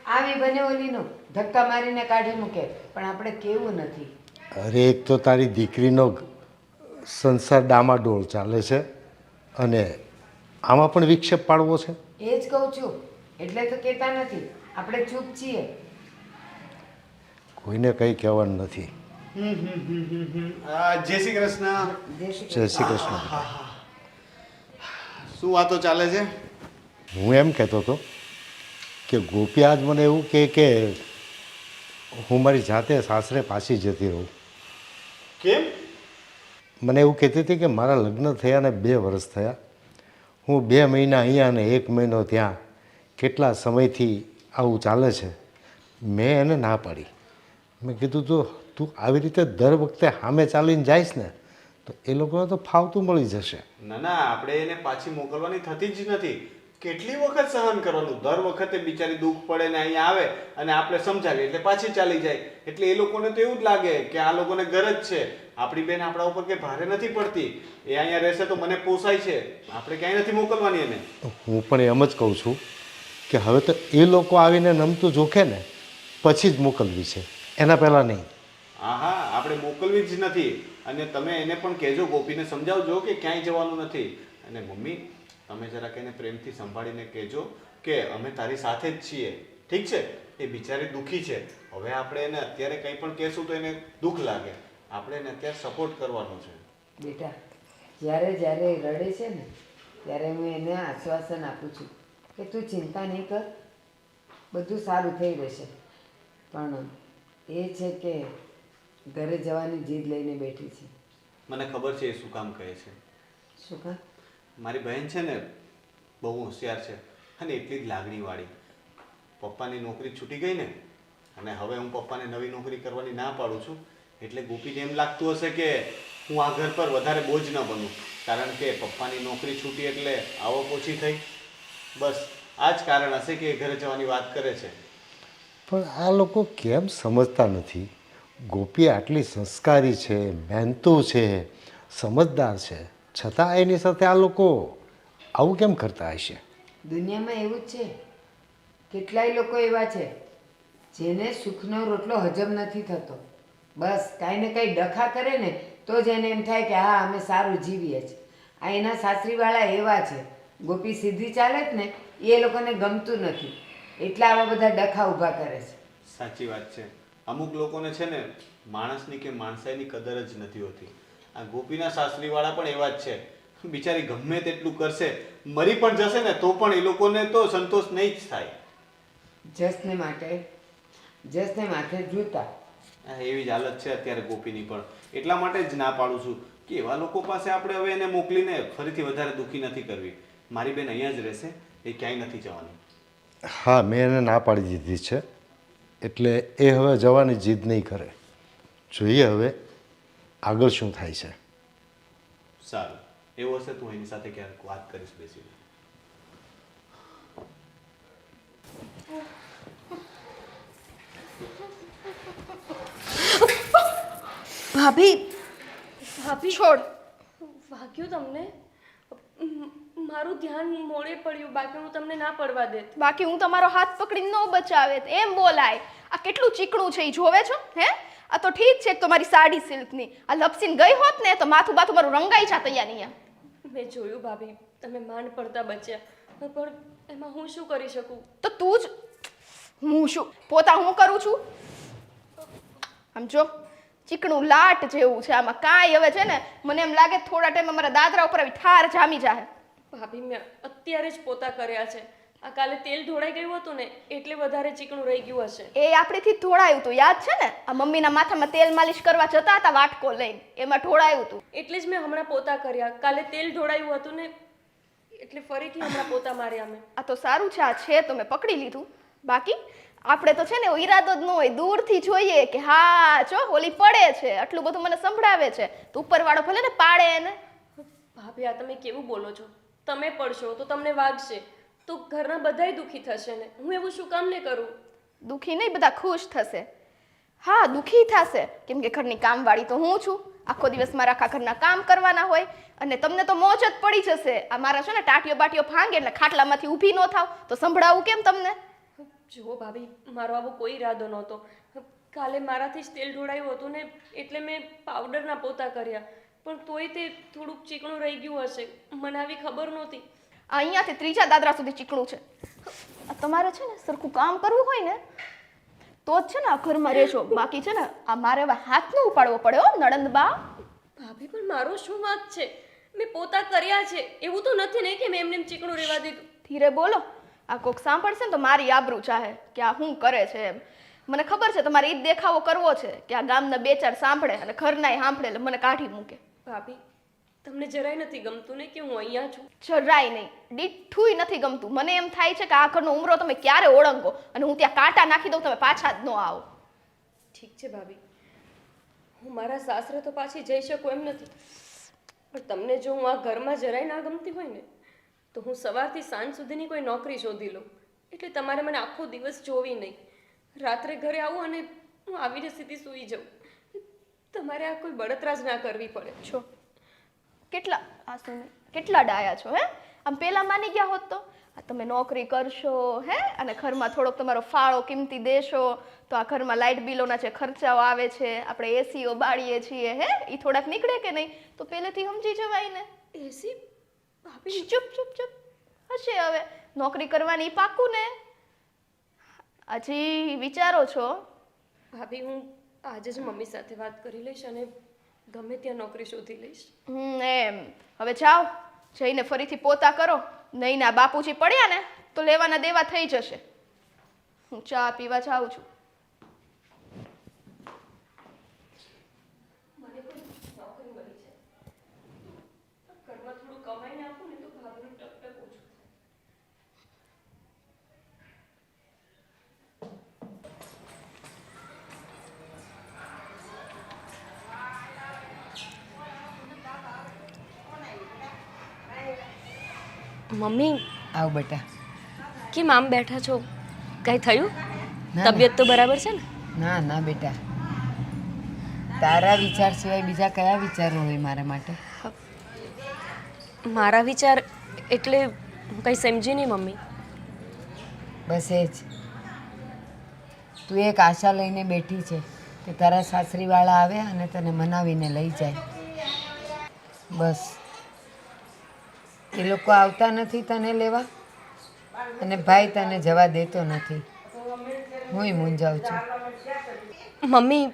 આવી બને ઓલીનો ધક્કા મારીને કાઢી મૂકે, પણ આપણે કેવું નથી. અરે એક તો તારી દીકરીનો સંસાર ડામાડોળ ચાલે છે, અને આમાં પણ વિક્ષેપ પાડવો છે. એ જ કહું છું, એટલે તો કહેતા નથી, આપણે ચૂપ છીએ. કોઈને કંઈ કહેવાનું નથી. જય શ્રી કૃષ્ણ. જય શ્રી કૃષ્ણ. શું વાતો ચાલે છે? હું એમ કહેતો હતો કે ગોપી આજ મને એવું કહે કે હું મારી જાતે સાસરે પાછી જતી રહું. કેમ? મને એવું કહેતી હતી કે મારા લગ્ન થયાને 2 વર્ષ થયા, હું 2 મહિના અહીંયા અને 1 મહિનો ત્યાં, કેટલા સમયથી આવું ચાલે છે. મેં એને ના પાડી. મેં કીધું તું આવી રીતે દર વખતે સામે ચાલીને જઈશ ને તો એ લોકોને તો ફાવતું મળી જશે. ના ના, આપણે એને પાછી મોકલવાની થતી જ નથી. કેટલી વખત સહન કરવાનું? દર વખતે બિચારી દુઃખ પડે ને અહીંયા આવે અને આપણે સમજાવીએ એટલે પાછી ચાલી જાય. એટલે એ લોકોને તો એવું જ લાગે કે આ લોકોને ગરજ છે, આપણી બેન આપણા ઉપર કે ભારે નથી પડતી, એ અહીંયા રહેશે તો મને પોસાય છે, આપણે ક્યાંય નથી મોકલવાની એને. હું પણ એમ જ કહું છું કે હવે તો એ લોકો આવીને નમતું જોખે ને પછી જ મોકલવી છે, એના પહેલાં નહીં. હા હા, આપણે મોકલવી જ નથી. અને તમે એને પણ કહેજો, ગોપીને સમજાવજો કે ક્યાંય જવાનું નથી. અને મમ્મી, તમે જરાક એને પ્રેમથી સંભાળીને કહેજો કે અમે તારી સાથે જ છીએ, ઠીક છે? એ બિચારી દુઃખી છે. હવે આપણે એને અત્યારે કંઈ પણ કહેશું તો એને દુઃખ લાગે. આપણે એને અત્યારે સપોર્ટ કરવાનો છે. બેટા, જ્યારે જ્યારે એ રડે છે ને ત્યારે હું એને આશ્વાસન આપું છું કે તું ચિંતા નહીં કર, બધું સારું થઈ રહેશે. પણ એ છે કે ઘરે જવાની જીદ લઈને બેઠી છે. મને ખબર છે એ શું કામ કહે છે. શું કામ? મારી બહેન છે ને બહુ હોશિયાર છે અને એટલી જ લાગણીવાળી. પપ્પાની નોકરી છૂટી ગઈ ને, અને હવે હું પપ્પાને નવી નોકરી કરવાની ના પાડું છું, એટલે ગોપીને એમ લાગતું હશે કે હું આ ઘર પર વધારે બોજ ન બનું, કારણ કે પપ્પાની નોકરી છૂટી એટલે આવક ઓછી થઈ. બસ આ જ કારણ હશે કે એ ઘરે જવાની વાત કરે છે. પણ આ લોકો કેમ સમજતા નથી? ગોપી આટલી સંસ્કારી છે, મહેનતુ છે, સમજદાર છે, છતાં એની સાથે આ લોકો આવું કેમ કરતા હશે? દુનિયામાં એવું જ છે. કેટલાય લોકો એવા છે જેને સુખનો રોટલો હજમ નથી થતો. બસ કાંઈ ને કાંઈ ડખા કરે ને તો જ એને એમ થાય કે હા અમે સારું જીવીએ છીએ. આ એના સાસરીવાળા એવા છે. ગોપી સીધી ચાલે જ ને એ લોકોને ગમતું નથી, એટલે આવા બધા ડખા ઊભા કરે છે. સાચી વાત છે. અમુક લોકોને છે ને માણસની કે માણસાઈની કદર જ નથી હોતી. આ ગોપીના સાસરીવાળા પણ એવા જ છે. બિચારી ગમે તેટલું કરશે, મરી પણ જશે ને તો પણ એ લોકોને તો સંતોષ નહીં જ થાય. જસને માથે જૂતા. એવી જ હાલત છે અત્યારે ગોપીની પણ. એટલા માટે જ ના પાડું છું કે એવા લોકો પાસે આપણે હવે એને મોકલીને ફરીથી વધારે દુઃખી નથી કરવી. મારી બેન અહીંયા જ રહેશે, એ ક્યાંય નથી જવાની. હા, મેં એને ના પાડી દીધી છે, એટલે એ હવે જવાની જીદ નહીં કરે. જોઈએ હવે આગળ શું થાય છે. સારું, એવું હશે તું એની સાથે ક્યારેક વાત કરીશ બેસીને. ભાભી ભાભી છોડ. વાગ્યું તમને? મારું ધ્યાન મોડે પડ્યું, બાકી હું તમને ના પડવા દેત. બાકી હું તમારો હાથ પકડીને ન બચાવે એમ બોલાય. આ કેટલું ચીકણું છે એ જોવે છો હે? આ તો ઠીક છે તમારી સાડી સિલ્કની, આ લપસીને ગઈ હોત ને તો માથું બાથું મારું રંગાઈ જાત અહીંયા. મેં જોયું ભાભી, તમે માંડ પડતા બચ્યા, પણ એમાં હું શું કરી શકું? તો તું જ હું શું પોતા હું કરું છું? આમ જો ચીકણું લાટ જેવું છે, આમાં કાંઈ હવે છે ને મને એમ લાગે થોડા ટાઈમ મારા દાદરા ઉપર આવી ઠાર જામી જાય. ભાભી મેં અત્યારે જ પોતા કર્યા છે. આ કાલે તેલ ઢોળાઈ ગયું હતું ને એટલે વધારે ચીકણું રહી ગયું હશે. એ આપણેથી ઢોળાયું હતું, યાદ છે ને? આ મમ્મીના માથામાં તેલ માલિશ કરવા જતા હતા વાટકો લઈને, એમાં ઢોળાયું હતું. એટલે જ મેં હમણાં પોતા કર્યા. કાલે તેલ ઢોળાયું હતું ને એટલે ફરીથી હમણાં પોતા માર્યા મેં. આ તો સારું છે, આ છે તો મેં પકડી લીધું. બાકી આપણે તો છે ને એવો ઈરાદો જ ન હોય, દૂરથી જોઈએ કે હા જો ઓલી પડે છે, આટલું બધું મને સંભળાવે છે, તો ઉપરવાળો ભલે ને પાડે એને. ભાભી આ તમે કેવું બોલો છો? તમે પડશો તો તમને વાગશે તો ઘરના બધાય દુઃખી થશે ને. હું એવું શું કામ ને કરું? દુઃખી નહીં, બધા ખુશ થશે. હા દુઃખી થશે, કેમ કે ઘરની કામવાળી તો હું છું. આખો દિવસ મારા આખા ઘરના કામ કરવાના હોય અને તમને તો મોજ જ પડી જશે. આ મારા છે ને ટાટીઓ બાટીઓ ભાંગે એટલે ખાટલામાંથી ઊભી ન થાવ તો સંભળાવું કેમ તમને? જુઓ ભાભી, મારો આવો કોઈ ઈરાદો નહોતો. કાલે મારાથી જ તેલ ઢોળાયું હતું ને એટલે મેં પાવડરના પોતા કર્યા, પણ તોય તે થોડુંક ચીકણું રહી ગયું હશે. મને આવી ખબર નહોતી. અહીંયાથી ત્રીજા દાદરા સુધી ચીકણું છે. તમારે છે ને સરખું કામ કરવું હોય ને તો જ છે ને આ ઘરમાં રહેશો, બાકી છે ને આ મારે હવે હાથ ન ઉપાડવો પડે હો નણંદબા. ભાભી પણ મારો શું વાંક છે? મેં પોતા કર્યા છે, એવું તો નથી ને કે મેં એમને ચીકણું રહેવા દીધું. ધીરે બોલો, આ કોક સાંભળશે ને તો મારી આબરૂ ચાહે કે આ શું કરે છે એમ. મને ખબર છે તમારે ઈ જ દેખાવો કરવો છે કે આ ગામના બે ચાર સાંભળે અને ઘરનાય સાંભળે એટલે મને કાઢી મૂકે. ભાભી તમને જરાય નથી ગમતું ને કે હું અહીંયા છું? જરાય નહીં, દીઠુંય નથી ગમતું. મને એમ થાય છે કે આ ઘરનો ઉમરો તમે ક્યારે ઓળંગો અને હું ત્યાં કાંટા નાખી દઉં, તમે પાછા જ ન આવો. ઠીક છે ભાભી, હું મારા સાસરે તો પાછી જઈ શકું એમ નથી, પણ તમને જો હું આ ઘરમાં જરાય ના ગમતી હોય ને તો હું સવારથી સાંજ સુધીની કોઈ નોકરી શોધી લઉં, એટલે તમારે મને આખો દિવસ જોવી નહીં. રાત્રે ઘરે આવું અને હું આવીને સીધી સૂઈ જાઉં. તમારે આ કોઈ બળતરા જ ના કરવી પડે. છો કેટલા ડાયા છો હે? આમ પેલા માની ગયા હોત તો આ તમે નોકરી કરશો હે અને ઘરમાં થોડોક તમારો ફાળો કિંમતી દેશો તો આ ઘરમાં લાઇટ બિલોના જે ખર્ચાઓ આવે છે, આપણે એસીઓ બાળીએ છીએ હે, એ થોડાક નીકળે કે નહીં? તો પહેલેથી સમજી જવાય ને. એસી ભાભી ચૂપ ચૂપ ચૂપ હશે હવે નોકરી કરવાની પાક્કું ને? હજી વિચારો છો? ભાભી હું આજે જ મમ્મી સાથે વાત કરી લઈશ અને ગમે ત્યાં નોકરી શોધી લઈશ. એમ હવે જાઓ, જઈને ફરીથી પોતા કરો. નહીં ના બાપુજી પડ્યા ને તો લેવાના દેવા થઈ જશે. હું ચા પીવા જાઉં છું. મને પણ નોકરી મળી છે. ઘરમાં થોડું કમાઈને આપું ને તો ભાભીનું ટકટક ઓછું થાય. મમ્મી આવ બેટા. કેમ આમ બેઠા છો? કઈ થયું? ના, તબિયત તો બરાબર છે ને? ના ના બેટા, તારા વિચાર સિવાય બીજા કયા વિચારો હોય મારા માટે? મારા વિચાર એટલે હું કઈ સમજી નહીં મમ્મી. બસ એ જ. તું એક આશા લઈને બેઠી છે કે તારા સાસરીવાળા આવે અને તને મનાવીને લઈ જાય. બસ એ લોકો આવતા નથી તને લેવા અને ભાઈ તને જવા દેતો નથી. હુંય મૂંઝાઉં છું. મમ્મી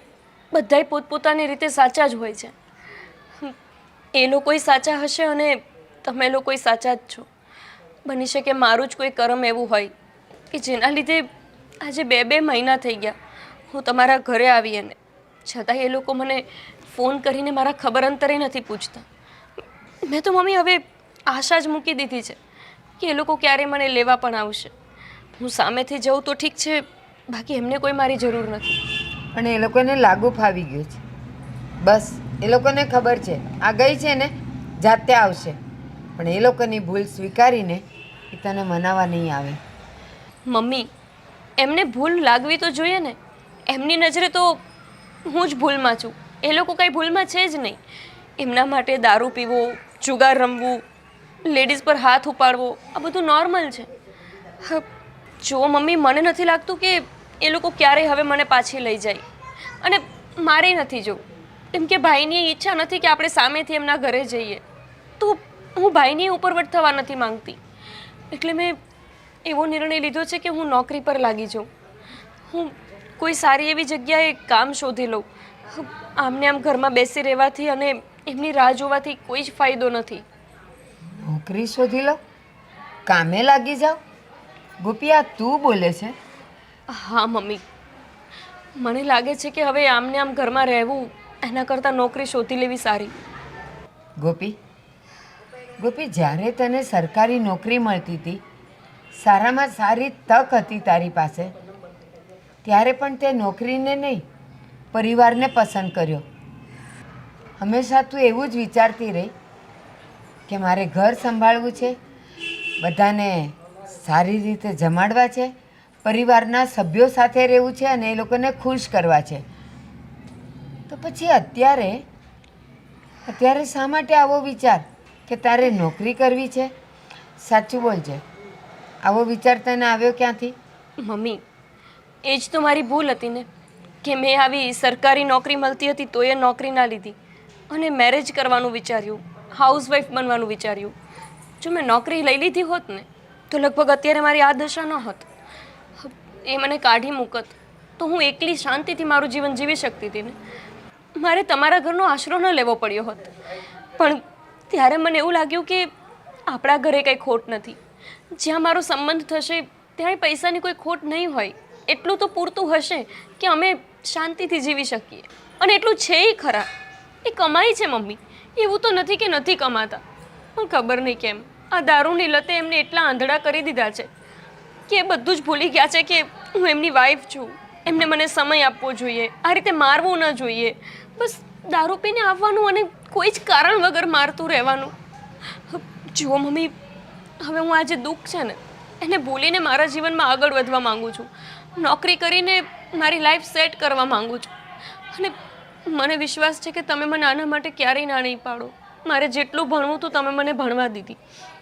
બધાય પોતપોતાની રીતે સાચા જ હોય છે. એ લોકોય સાચા હશે અને તમે લોકોય સાચા જ છો. બની શકે મારું જ કોઈ કર્મ એવું હોય કે જેના લીધે આજે 2 મહિના થઈ ગયા હું તમારા ઘરે આવી અને છતાંય એ લોકો મને ફોન કરીને મારા ખબર અંતરે નથી પૂછતા. મેં તો મમ્મી હવે આશા જ મૂકી દીધી છે કે એ લોકો ક્યારે મને લેવા પણ આવશે. હું સામેથી જઉં તો ઠીક છે, બાકી એમને કોઈ મારી જરૂર નથી. પણ એ લોકોને લાગુ ફાવી ગયું છે. બસ એ લોકોને ખબર છે આ ગઈ છે ને જાતે આવશે, પણ એ લોકોની ભૂલ સ્વીકારીને એ તને મનાવવા નહીં આવે. મમ્મી એમને ભૂલ લાગવી તો જોઈએ ને. એમની નજરે તો હું જ ભૂલમાં છું, એ લોકો કાંઈ ભૂલમાં છે જ નહીં. એમના માટે દારૂ પીવો, જુગાર રમવું, લેડીઝ પર હાથ ઉપાડવો આ બધું નોર્મલ છે. જો મમ્મી મને નથી લાગતું કે એ લોકો ક્યારેય હવે મને પાછી લઈ જાય અને મારે નથી જવું. કેમ કે ભાઈની ઈચ્છા નથી કે આપણે સામેથી એમના ઘરે જઈએ, તો હું ભાઈની ઉપરવટ થવા નથી માંગતી. એટલે મેં એવો નિર્ણય લીધો છે કે હું નોકરી પર લાગી જાઉં. હું કોઈ સારી એવી જગ્યાએ કામ શોધી લઉં. આમને આમ ઘરમાં બેસી રહેવાથી અને એમની રાહ જોવાથી કોઈ જ ફાયદો નથી. નોકરી શોધી લો, કામે લાગી જાઓ. ગોપી આ તું બોલે છે? હા મમ્મી, મને લાગે છે કે હવે આમને આમ ઘરમાં રહેવું એના કરતાં નોકરી શોધી લેવી સારી. ગોપી ગોપી જ્યારે તને સરકારી નોકરી મળતી હતી, સારામાં સારી તક હતી તારી પાસે, ત્યારે પણ તે નોકરીને નહીં પરિવારને પસંદ કર્યો. હંમેશા તું એવું જ વિચારતી રહી કે મારે ઘર સંભાળવું છે, બધાને સારી રીતે જમાડવા છે, પરિવારના સભ્યો સાથે રહેવું છે અને એ લોકોને ખુશ કરવા છે. તો પછી અત્યારે શા માટે આવો વિચાર કે તારે નોકરી કરવી છે? સાચું બોલજે, આવો વિચાર તને આવ્યો ક્યાંથી? મમ્મી એ જ તો મારી ભૂલ હતી ને કે મેં આવી સરકારી નોકરી મળતી હતી તો એ નોકરી ના લીધી અને મેરેજ કરવાનું વિચાર્યું, હાઉસવાઈફ બનવાનું વિચાર્યું. જો મેં નોકરી લઈ લીધી હોત ને તો લગભગ અત્યારે મારી આ દશા ન હોત. એ મને કાઢી મૂકત તો હું એકલી શાંતિથી મારું જીવન જીવી શકતી હતી ને. મારે તમારા ઘરનો આશરો ન લેવો પડ્યો હોત. પણ ત્યારે મને એવું લાગ્યું કે આપણા ઘરે કંઈ ખોટ નથી, જ્યાં મારો સંબંધ થશે ત્યાં પૈસાની કોઈ ખોટ નહીં હોય, એટલું તો પૂરતું હશે કે અમે શાંતિથી જીવી શકીએ. અને એટલું છે એ ખરા, એ કમાઈ છે મમ્મી, એવું તો નથી કે નથી કમાતા. પણ ખબર નહીં કેમ આ દારૂની લતે એમને એટલા આંધળા કરી દીધા છે કે એ બધું જ ભૂલી ગયા છે કે હું એમની વાઈફ છું, એમને મને સમય આપવો જોઈએ, આ રીતે મારવું ન જોઈએ. બસ દારૂ પીને આવવાનું અને કોઈ જ કારણ વગર મારતું રહેવાનું. જુઓ મમ્મી, હવે હું આ જે દુઃખ છે ને એને ભૂલીને મારા જીવનમાં આગળ વધવા માંગુ છું. નોકરી કરીને મારી લાઈફ સેટ કરવા માંગુ છું. અને મને વિશ્વાસ છે કે તમે મને આના માટે ક્યારેય ના નહીં પાડો. મારે જેટલું ભણવું હતું તમે મને ભણવા દીધી.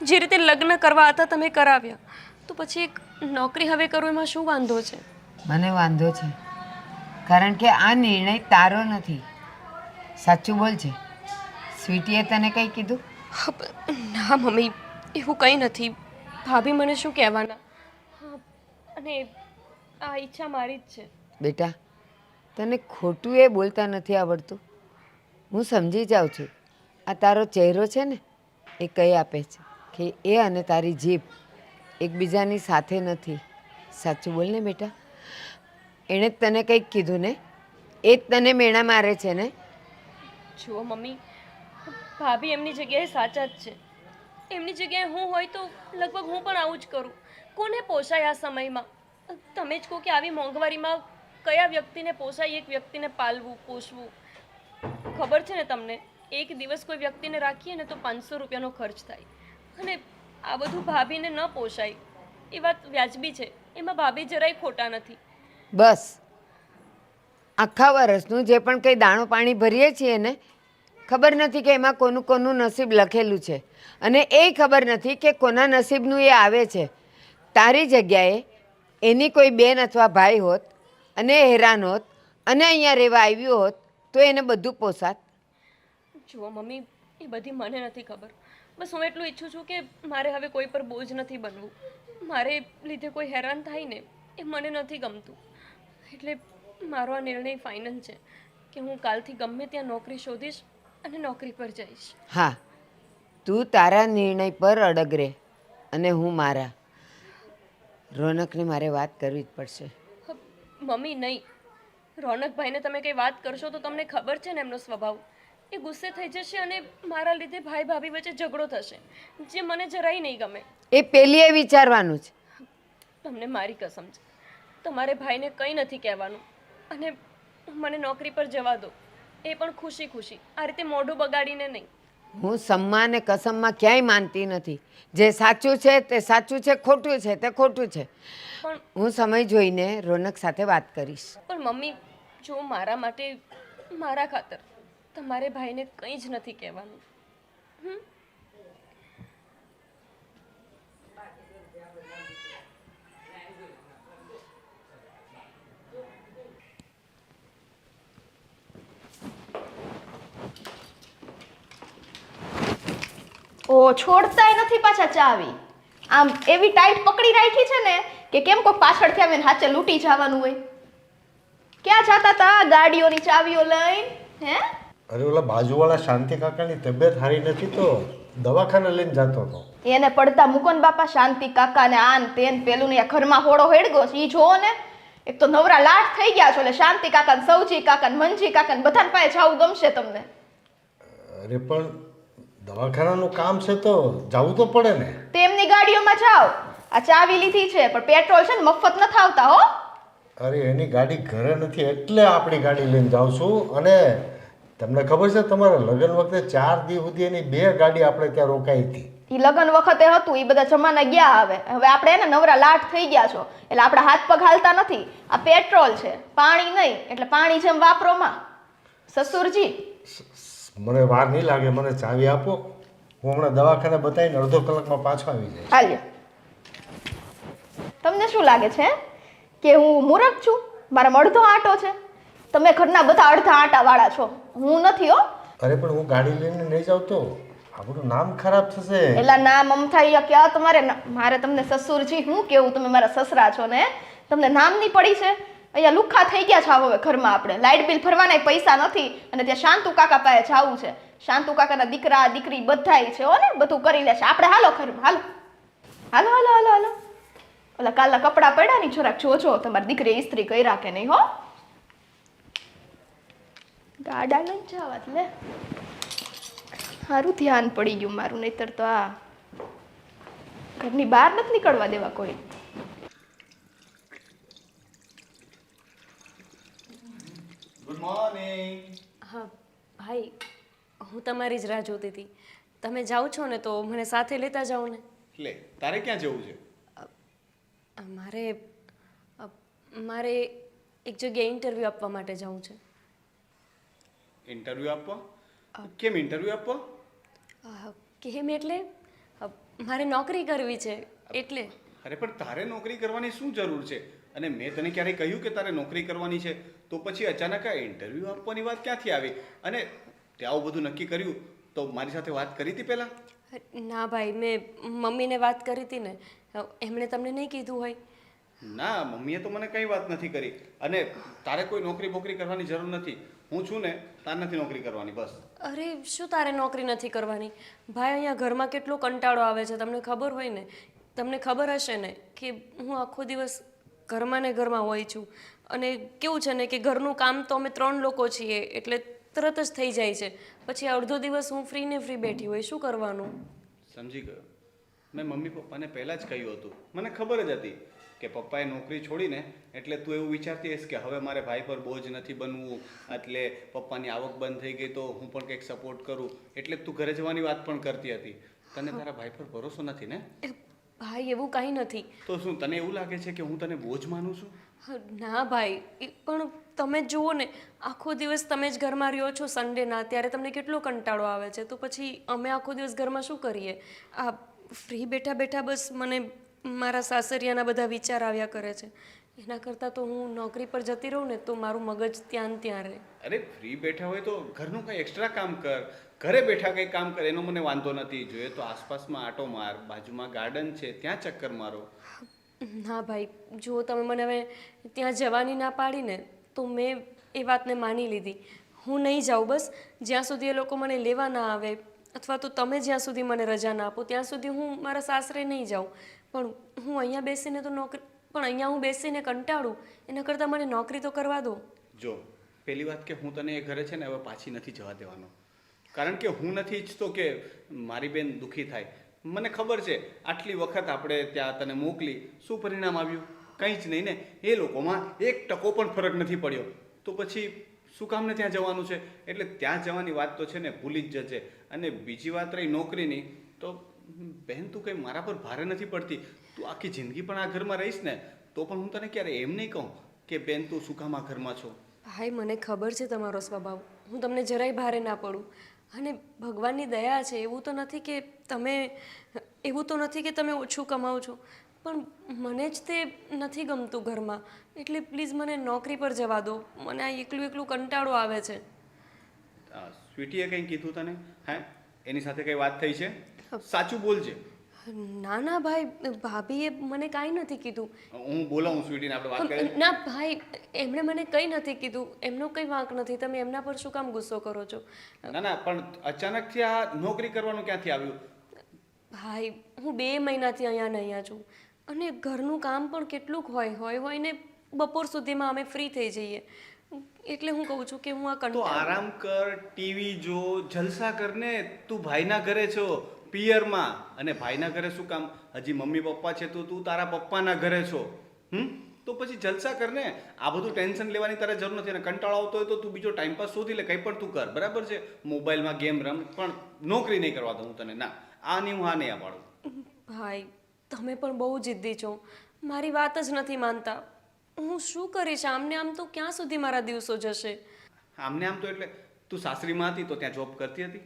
જે રીતે લગ્ન કરવા હતા તમે કરાવ્યા. તો પછી એક નોકરી હવે કરું એમાં શું વાંધો છે? મને વાંધો છે, કારણ કે આ નિર્ણય તારો નથી. સાચું બોલ છે, સ્વીટીએ તને કંઈ કીધું? ના મમ્મી, એવું કંઈ નથી. ભાભી મને શું કહેવાના. હા, અને આ ઈચ્છા મારી જ છે. બેટા, તને ખોટું એ બોલતા નથી આવડતું. હું સમજી જાઉં છું. આ તારો ચહેરો છે ને એ કહી આપે છે કે એ અને તારી જીભ એકબીજાની સાથે નથી. સાચું બોલ ને બેટા. એણે જ તને કંઈક કીધું ને? એ જ તને મેણા મારે છે ને? જુઓ મમ્મી, ભાભી એમની જગ્યાએ સાચા જ છે. એમની જગ્યાએ હું હોય તો લગભગ હું પણ આવું જ કરું. કોને પોસાય આ સમયમાં? તમે જ કહો કે આવી મોંઘવારીમાં કયા વ્યક્તિને પોસાય એક વ્યક્તિને પાલવું પોષવું? ખબર છે ને તમને, એક દિવસ કોઈ વ્યક્તિને રાખીએ ને તો 500 રૂપિયાનો ખર્ચ થાય. અને આ બધું ભાભીને ન પોસાય એ વાત વ્યાજબી છે. એમાં ભાભી જરાય ખોટા નથી. બસ આખા વર્ષનું જે પણ કંઈ દાણો પાણી ભરીએ છીએ ને, ખબર નથી કે એમાં કોનું કોનું નસીબ લખેલું છે, અને એ ખબર નથી કે કોના નસીબનું એ આવે છે. તારી જગ્યાએ એની કોઈ બેન અથવા ભાઈ હોત અને હેરાન હોત અને અહીંયા રહેવા આવ્યું હોત તો એને બધું પોસાત. જુઓ મમ્મી, એ બધી મને નથી ખબર. બસ હું એટલું ઈચ્છું છું કે મારે હવે કોઈ પર બોજ નથી બનવું. મારે લીધે કોઈ હેરાન થાય ને એ મને નથી ગમતું. એટલે મારો આ નિર્ણય ફાઇનલ છે કે હું કાલથી ગમે ત્યાં નોકરી શોધીશ અને નોકરી પર જઈશ. હા, તું તારા નિર્ણય પર અડગ રહે અને હું મારા. રોનકને મારે વાત કરવી જ પડશે. મમ્મી નહીં, રોનકભાઈને તમે કંઈ વાત કરશો તો તમને ખબર છે ને એમનો સ્વભાવ. એ ગુસ્સે થઈ જશે અને મારા લીધે ભાઈ ભાભી વચ્ચે ઝઘડો થશે, જે મને જરાય નહીં ગમે. એ પેલીએ વિચારવાનું છે. તમને મારી કસમ છે, તમારે ભાઈને કંઈ નથી કહેવાનું અને મને નોકરી પર જવા દો, એ પણ ખુશી ખુશી. આ રીતે મોઢું બગાડીને નહીં. હું સમ્મા ને કસમમાં ક્યાંય માનતી નથી. જે સાચું છે તે સાચું છે, ખોટું છે તે ખોટું છે. પણ હું સમય જોઈને રોનક સાથે વાત કરીશ. પણ મમ્મી, જો મારા માટે, મારા ખાતર તમારે ભાઈને કંઈ જ નથી કહેવાનું. ઓ છોડતાય નથી પાછા ચાવી. આમ એવી ટાઈટ પકડી રાખી છે ને કે કેમ કોઈ પાછળથી આવીને હાચે લૂંટી જવાનું હોય. ક્યાં જતા તા ગાડીઓની ચાવીઓ લઈને? હે? અરે ઓલા બાજુવાળા શાંતિ કાકાની તબિયત સારી નથી તો દવાખાને લઈને જતો હતો. એને પડતા મૂકો ને બાપા, શાંતિ કાકા ને આન તેન પેલું ને ઘરમાં હોડો હેડગો છે ઈ જોવો ને. એક તો નવરા લાટ થઈ ગયા છો એટલે શાંતિ કાકા ને સૌજી કાકા ને મંજી કાકા ને બધાને પાસે જાવું ગમશે તમને? અરે પણ દવાખાનાનું કામ છે તો જવું તો પડે ને. તેમની ગાડીઓમાં જાઓ. આ ચાવી લીધી છે પણ પેટ્રોલ છે ને મફત નથી આવતા હો. અરે એની ગાડી ઘરે નથી એટલે આપણી ગાડી લઈને જાઉં છું. અને તમને ખબર છે તમારા લગ્ન વખતે 4 દિવસ સુધી એની 2 ગાડી આપણે ત્યાં રોકાઈ હતી. ઈ લગ્ન વખતે હતું, ઈ બધા જમાના ગયા. હવે આપણે એને નવરા લાટ થઈ ગયા છો એટલે આપણા હાથ પગ હાલતા નથી. આ પેટ્રોલ છે, પાણી નહીં, એટલે પાણી જેમ વાપરોમાં. સસુરજી મને વાર નહીં લાગે, મને ચાવી આપો. હું હમણાં દવાખાને બતાવીને અડધો કલાકમાં પાછો આવી જઈશ. હાલ્યો. તમને શું લાગે છે કે હું મૂર્ખ છું? મારા અડધો આંટો છે? તમે ઘરના બધા અડધા આંટા વાળા છો, હું નથી હો. અરે પણ હું ગાડી લઈને નહીં જાઉં તો આપણું નામ ખરાબ થશે. એલા નામ અમથાઈ ક્યાં તમારે? મારે તમને સસુરજી હું કેવું? તમે મારા સસરા છો ને, તમને નામ નહીં પડી છે? અહીંયા લુખ્ખા થઈ ગયા છે હવે ઘરમાં. આપણે લાઇટ બિલ ભરવાના પૈસા નથી અને ત્યાં શાંતુ કાકા પાસે જવું છે. શાંતુ કાકાના દીકરા દીકરી બધાય છે હો ને, બધું કરી લેશે. આપણે હાલો ઘરમાં, હાલો હાલો હાલો હાલો હાલો. ઓલા કાલના કપડાં પડ્યા ને જરાક જોજો તમારી દીકરી ઇસ્ત્રી કર્યા કે નહીં હો. ગાડા લઈને જવા લે. સારું ધ્યાન પડી ગયું મારું, નહીતર તો આ ઘરની બહાર નથી નીકળવા દેવા કોઈ. Good morning. હા ભાઈ, હું તમારી જ રાહ જોતી હતી. તમે જાઓ છો ને તો મને સાથે લેતા જાઓ ને. લે તારે ક્યાં જવું છે? મારે મારે એક જગ્યાએ ઇન્ટરવ્યૂ આપવા માટે જવું છે. ઇન્ટરવ્યૂ આપવા? કેમ ઇન્ટરવ્યૂ આપવા? કેમ એટલે મારે નોકરી કરવી છે એટલે. અરે પણ તારે નોકરી કરવાની શું જરૂર છે? અને મેં તને ક્યારેય કહ્યું કે તારે નોકરી કરવાની છે? તો પછી અચાનક આ ઇન્ટરવ્યૂ આપવાની વાત ક્યાંથી આવી? અને તે આવું બધું નક્કી કર્યું તો મારી સાથે વાત કરી હતી પહેલાં? ના ભાઈ, મેં મમ્મીને વાત કરી હતી ને. એમણે તમને નહીં કીધું હોય? ના, મમ્મીએ તો મને કંઈ વાત નથી કરી. અને તારે કોઈ નોકરી બોકરી કરવાની જરૂર નથી. હું છું ને, તારે નથી નોકરી કરવાની, બસ. અરે શું તારે નોકરી નથી કરવાની? ભાઈ, અહીંયા ઘરમાં કેટલો કંટાળો આવે છે તમને ખબર હોય ને. તમને ખબર હશે ને કે હું આખો દિવસ ઘરમાં ને ઘરમાં હોય છું. અને કેવું છે ને કે ઘરનું કામ તો અમે 3 લોકો છીએ એટલે તરત જ થઈ જાય છે. પછી અડધો દિવસ હું ફ્રી ને ફ્રી બેઠી હોય, શું કરવાનું? સમજી ગયો. મેં મમ્મી પપ્પાને પહેલાં જ કહ્યું હતું. મને ખબર જ હતી કે પપ્પાએ નોકરી છોડીને એટલે તું એવું વિચારતી હશ કે હવે મારે ભાઈ પર બોજ નથી બનવું, એટલે પપ્પાની આવક બંધ થઈ ગઈ તો હું પણ કંઈક સપોર્ટ કરું, એટલે તું ઘરે જવાની વાત પણ કરતી હતી. તને તારા ભાઈ પર ભરોસો નથી ને? ભાઈ, એવું કાંઈ નથી. તો શું તને એવું લાગે છે કે હું તને બોજ માનું છું? ના ભાઈ, પણ તમે જુઓ ને, આખો દિવસ તમે જ ઘરમાં રહ્યો છો સન્ડેના, ત્યારે તમને કેટલો કંટાળો આવે છે. તો પછી અમે આખો દિવસ ઘરમાં શું કરીએ? આ ફ્રી બેઠા બેઠા બસ મને મારા સાસરિયાના બધા વિચાર આવ્યા કરે છે. એના કરતાં તો હું નોકરી પર જતી રહું ને તો મારું મગજ ત્યાં ને ત્યાં રહે. અરે ફ્રી બેઠા હોય તો ઘરનું કંઈ એક્સ્ટ્રા કામ કર, ઘરે બેઠા કંઈ કામ કર, એનો મને વાંધો નથી. જોઈએ તો આસપાસમાં આટો માર, બાજુમાં ગાર્ડન છે ત્યાં ચક્કર મારો. ના ભાઈ, જો તમે મને હવે ત્યાં જવાની ના પાડીને તો મેં એ વાતને માની લીધી. હું નહીં જાઉં બસ. જ્યાં સુધી એ લોકો મને લેવા ના આવે અથવા તો તમે જ્યાં સુધી મને રજા ના આપો ત્યાં સુધી હું મારા સાસરે નહીં જાઉં. પણ હું અહીંયા બેસીને તો નોકરી પણ અહીંયા હું બેસીને કંટાળું એના કરતાં મને નોકરી તો કરવા દો. જો પહેલી વાત કે હું તને એ ઘરે છે ને હવે પાછી નથી જવા દેવાનો. કારણ કે હું નથી ઈચ્છતો કે મારી બેન દુઃખી થાય. મને ખબર છે આટલી વખત આપણે ત્યાં તને મોકલી, શું પરિણામ આવ્યું? કંઈ જ નહીં ને. એ લોકોમાં 1% પણ ફરક નથી પડ્યો. તો પછી શું કામને ત્યાં જવાનું છે? એટલે ત્યાં જવાની વાત તો છે ને ભૂલી જ જજે. અને બીજી વાત રહી નોકરીની, તો બહેન તું કંઈ મારા પર ભારે નથી પડતી. તું આખી જિંદગી પણ આ ઘરમાં રહીશ ને તો પણ હું તને ક્યારે એમ નહીં કહું કે બેન તું શું કામ આ ઘરમાં છો. ભાઈ, મને ખબર છે તમારો સ્વભાવ. હું તમને જરાય ભારે ના પડું. અને ભગવાનની દયા છે. એવું તો નથી કે તમે ઓછું કમાઓ છો, પણ મને જ તે નથી ગમતું ઘરમાં. એટલે પ્લીઝ મને નોકરી પર જવા દો. મને આ એકલું એકલું કંટાળો આવે છે. સ્વીટીએ કંઈ કીધું તને? હે, એની સાથે કંઈ વાત થઈ છે? સાચું બોલજે. ના ના ભાઈ, ભાભીએ મને કાંઈ નથી કીધું. હું બોલાવું સ્વીટીને, આપણે વાત કરીએ. ના ભાઈ, એમણે મને કંઈ નથી કીધું. એમનો કંઈ વાંક નથી. તમે એમના પર શું કામ ગુસ્સો કરો છો? ના ના, પણ અચાનકથી આ નોકરી કરવાનું ક્યાંથી આવ્યું? ભાઈ, હું 2 મહિનાથી અહીંયા ને અહીંયા છું. અને ઘરનું કામ પણ કેટલુંક હોય ને બપોર સુધીમાં અમે ફ્રી થઈ જઈએ. એટલે હું કહું છું કે હું આ તો આરામ કર, ટીવી જો, જલસા કરને. તું ભાઈના ઘરે છો, પિયરમાં. અને ભાઈના ઘરે શું કામ? હજી મમ્મી પપ્પા છે તો તું તારા પપ્પાના ઘરે છો. તો પછી જલસા કરને. આ બધું ટેન્શન લેવાની તારે જરૂર નથી. અને કંટાળો આવતો હોય તો તું બીજો ટાઈમપાસ શોધી લે, કંઈ પણ તું કર, બરાબર છે? મોબાઈલમાં ગેમ રમ, પણ નોકરી નહીં કરવા દઉં હું તને. ના, આ નહીં, હું આ નહીં પાડું. ભાઈ, તમે પણ બહુ જિદ્દી છો. મારી વાત જ નથી માનતા. હું શું કરીશ? આમને આમ તો ક્યાં સુધી મારા દિવસો જશે? આમને આમ તો એટલે તું સાસરીમાં હતી તો ત્યાં જોબ કરતી હતી?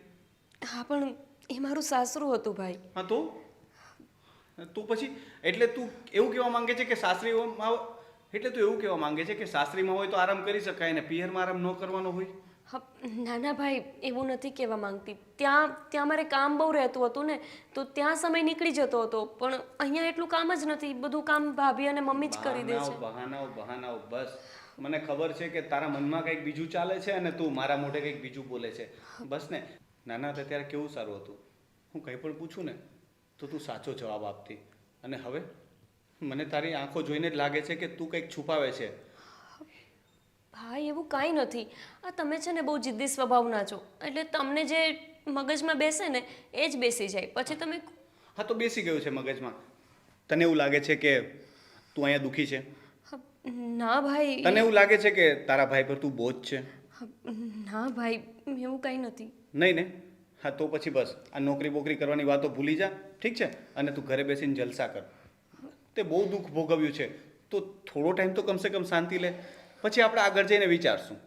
હા, પણ એ મારું સાસરું હતું ભાઈ. હા, તો તું પછી એટલે તું એવું કહેવા માંગે છે કે સાસરીમાં એટલે તું એવું કહેવા માંગે છે કે સાસરીમાં હોય તો આરામ કરી શકાય ને પિયરમાં આરામ ન કરવાનો હોય? હા, ના ભાઈ, એવું નથી કહેવા માંગતી. ત્યાં મારે કામ બહુ રહેતું હતું ને, તો ત્યાં સમય નીકળી જતો હતો. પણ અહીંયા એટલું કામ જ નથી. બધું કામ ભાભી અને મમ્મી જ કરી દે છે. બહાનાઓ બસ. મને ખબર છે કે તારા મનમાં કંઈક બીજું ચાલે છે અને તું મારા મોઢે કંઈક બીજું બોલે છે. બસ ને. નાના હતા ત્યારે કેવું સારું હતું. હું કંઈ પણ પૂછું ને તો તું સાચો જવાબ આપતી. અને હવે મને તારી આંખો જોઈને જ લાગે છે કે તું કંઈક છુપાવે છે. ભાઈ, એવું કાંઈ નથી. આ તમે છે ને બહુ જિદ્દી સ્વભાવના છો. એટલે તમને જે મગજમાં બેસે ને એ જ બેસી જાય. પછી તમે હા, તો બેસી ગયું છે મગજમાં. તને એવું લાગે છે કે તું અહીંયા દુઃખી છે? ના ભાઈ. તને એવું લાગે છે કે તારા ભાઈ પર તું બોજ છે? ના ભાઈ એવું કંઈ નથી. નહીં ને? હા તો પછી બસ આ નોકરી બોકરી કરવાની વાતો ભૂલી જા, ઠીક છે? અને તું ઘરે બેસીને જલસા કર. તે બહુ દુઃખ ભોગવ્યું છે, તો થોડો ટાઈમ તો કમસે કમ શાંતિ લે, પછી આપણે આગળ જઈને વિચારશું.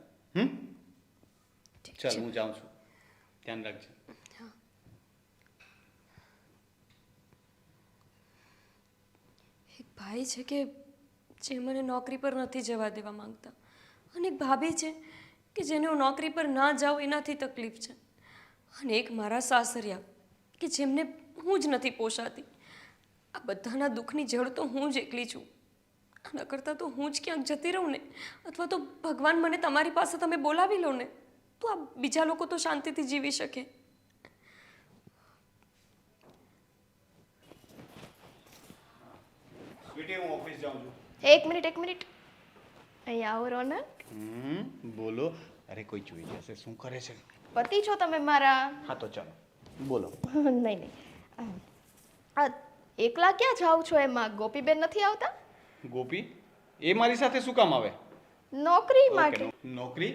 ચાલ હું જાઉં છું, ધ્યાન રાખજે. એક ભાઈ છે કે જે મને નોકરી પર નથી જવા દેવા માંગતા, અને એક ભાભી છે કે જેને હું નોકરી પર ના જાઉં એનાથી તકલીફ છે, અને એક મારા સાસરિયા કે જેમને હું જ નથી પોષાતી. આ બધાના દુઃખની જડ તો હું જ એકલી છું. આના કરતાં તો હું જ ક્યાંક જતી રહું ને, અથવા તો ભગવાન મને તમારી પાસે તમે બોલાવી લો ને, તો આ બીજા લોકો તો શાંતિથી જીવી શકે. સ્વીટી, હું ઓફિસ જાઉં છું. એક મિનિટ અહીંયા આવો રોનક. બોલો. અરે કોઈ જોઈ જશે, શું કરે છે? પતિ છો તમે મારા? હા તો ચાલો બોલો. નહીં આ એકલા ક્યાં જાઓ છો? એમાં ગોપીબેન નથી આવતા? ગોપી એ મારી સાથે શું કામ આવે? નોકરી ઓકે, માટે. નોકરી?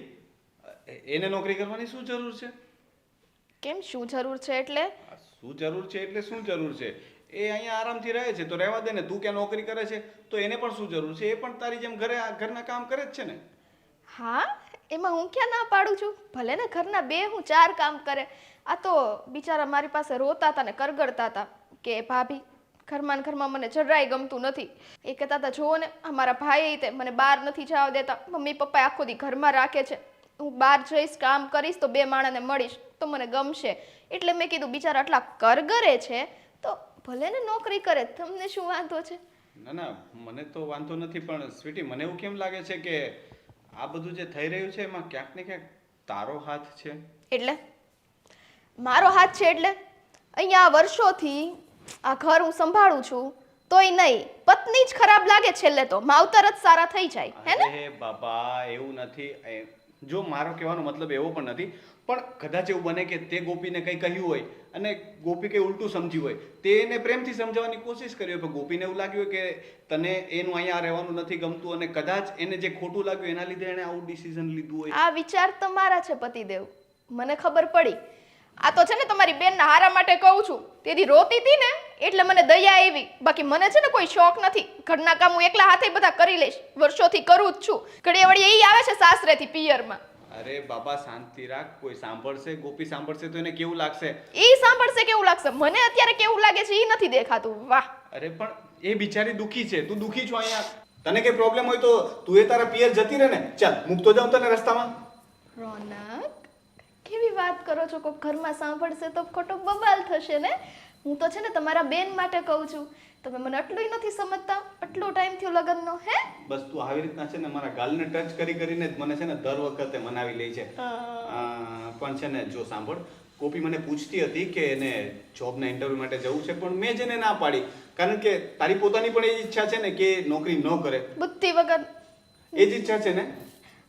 એને નોકરી કરવાની શું જરૂર છે? કેમ શું જરૂર છે એટલે? શું જરૂર છે એટલે શું જરૂર છે? એ અહીંયા આરામથી રહે છે તો રહેવા દે ને. તું ક્યાં નોકરી કરે છે તો એને પણ શું જરૂર છે? એ પણ તારી જેમ ઘરના કામ કરે જ છે ને. હા, એમાં હું ક્યાં ના પાડું છું? ભલે ને ઘરના 2 હું 4 કામ કરે. આ તો બિચારા મારી પાસે રોતા હતા ને કરગડતા હતા કે ભાભી ઘરમાં મને જરાય ગમતું નથી. એ કહેતા હતા જુઓ ને અમારા ભાઈ તે મને બહાર નથી જવા દેતા, મમ્મી પપ્પા આખો દી ઘરમાં રાખે છે, હું બહાર જઈશ કામ કરીશ તો 2 માણસને મળીશ તો મને ગમશે. એટલે મેં કીધું બિચારા આટલા કરગરે છે તો ભલે ને નોકરી કરે, તમને શું વાંધો છે? ના ના, મને તો વાંધો નથી, પણ સ્વીટી મને એવું કેમ લાગે છે કે આ બધું જે થઈ રહ્યું છે એમાં ક્યાંક ને ક્યાંક તારો હાથ છે. એટલે મારો હાથ છે એટલે? અહીંયા વર્ષોથી આ ઘર હું સંભાળું છું તોય નહીં, પત્ની જ ખરાબ લાગે છેલ્લે તો માવતર જ સારા થઈ જાય હે ને? અરે બાબા એવું નથી. જો મારો કહેવાનો મતલબ એવો પણ નથી, પણ કદાચ એવું બને કે તે ગોપીને કંઈ કહ્યું હોય અને ગોપી કંઈ ઉલટું સમજ્યું હોય, તે એને પ્રેમથી સમજાવવાની કોશિશ કરી હોય, પણ ગોપીને એવું લાગ્યું હોય કે તને એનું અહીંયા રહેવાનું નથી ગમતું, અને કદાચ એને જે ખોટું લાગ્યું એના લીધે એણે આવું ડિસિઝન લીધું હોય. આ વિચાર તમારા છે પતિદેવ, મને ખબર પડી. આ તો છે ને તમારી બેનના હારા માટે કહું છું. તેથી રોતી હતી ને એટલે મને દયા આવી, બાકી મને છે ને કોઈ શોખ નથી. ઘરના કામ હું એકલા હાથે બધા કરી લઈશ, વર્ષોથી કરું જ છું. ઘડીએ વળી એ આવે છે સાસરેથી પિયરમાં. અરે બાબા શાંતિ રાખ, કોઈ સાંભળશે, ગોપી સાંભળશે તો એને કેવું લાગશે? એ સાંભળશે કેવું લાગશે, મને અત્યારે કેવું લાગે છે એ નથી દેખાતું. વાહ. અરે પણ એ બિચારી દુખી છે, તું દુખી છો અહીંયા. તને કઈ પ્રોબ્લેમ હોય તો તું એ તારા પિયર જતી રહે ને. ચાલ મૂકતો જાઉં તને રસ્તામાં. રોનક કેવી વાત કરો છો? કોઈ ઘરમાં સાંભળશે તો ખોટો બબાલ થશે ને. હું તો છે ને તમારા બેન માટે કહું છું, તમે મને આટલું નથી સમજતા. આટલો ટાઈમ થયો લગ્નનો હે? બસ તું આવી રીતના છે ને મારા ગાલને ટચ કરીને જ મને છે ને દર વખતે મનાવી લે છે. પણ છે ને જો સાંભળ, ગોપી મને પૂછતી હતી કે એને જોબના ઇન્ટરવ્યુ માટે જવું છે, પણ મેં જેને ના પાડી, કારણ કે તારી પોતાની પણ એ જ ઈચ્છા છે ને કે નોકરી ન કરે. બુદ્ધિ વગર. એ જ ઈચ્છા છે ને?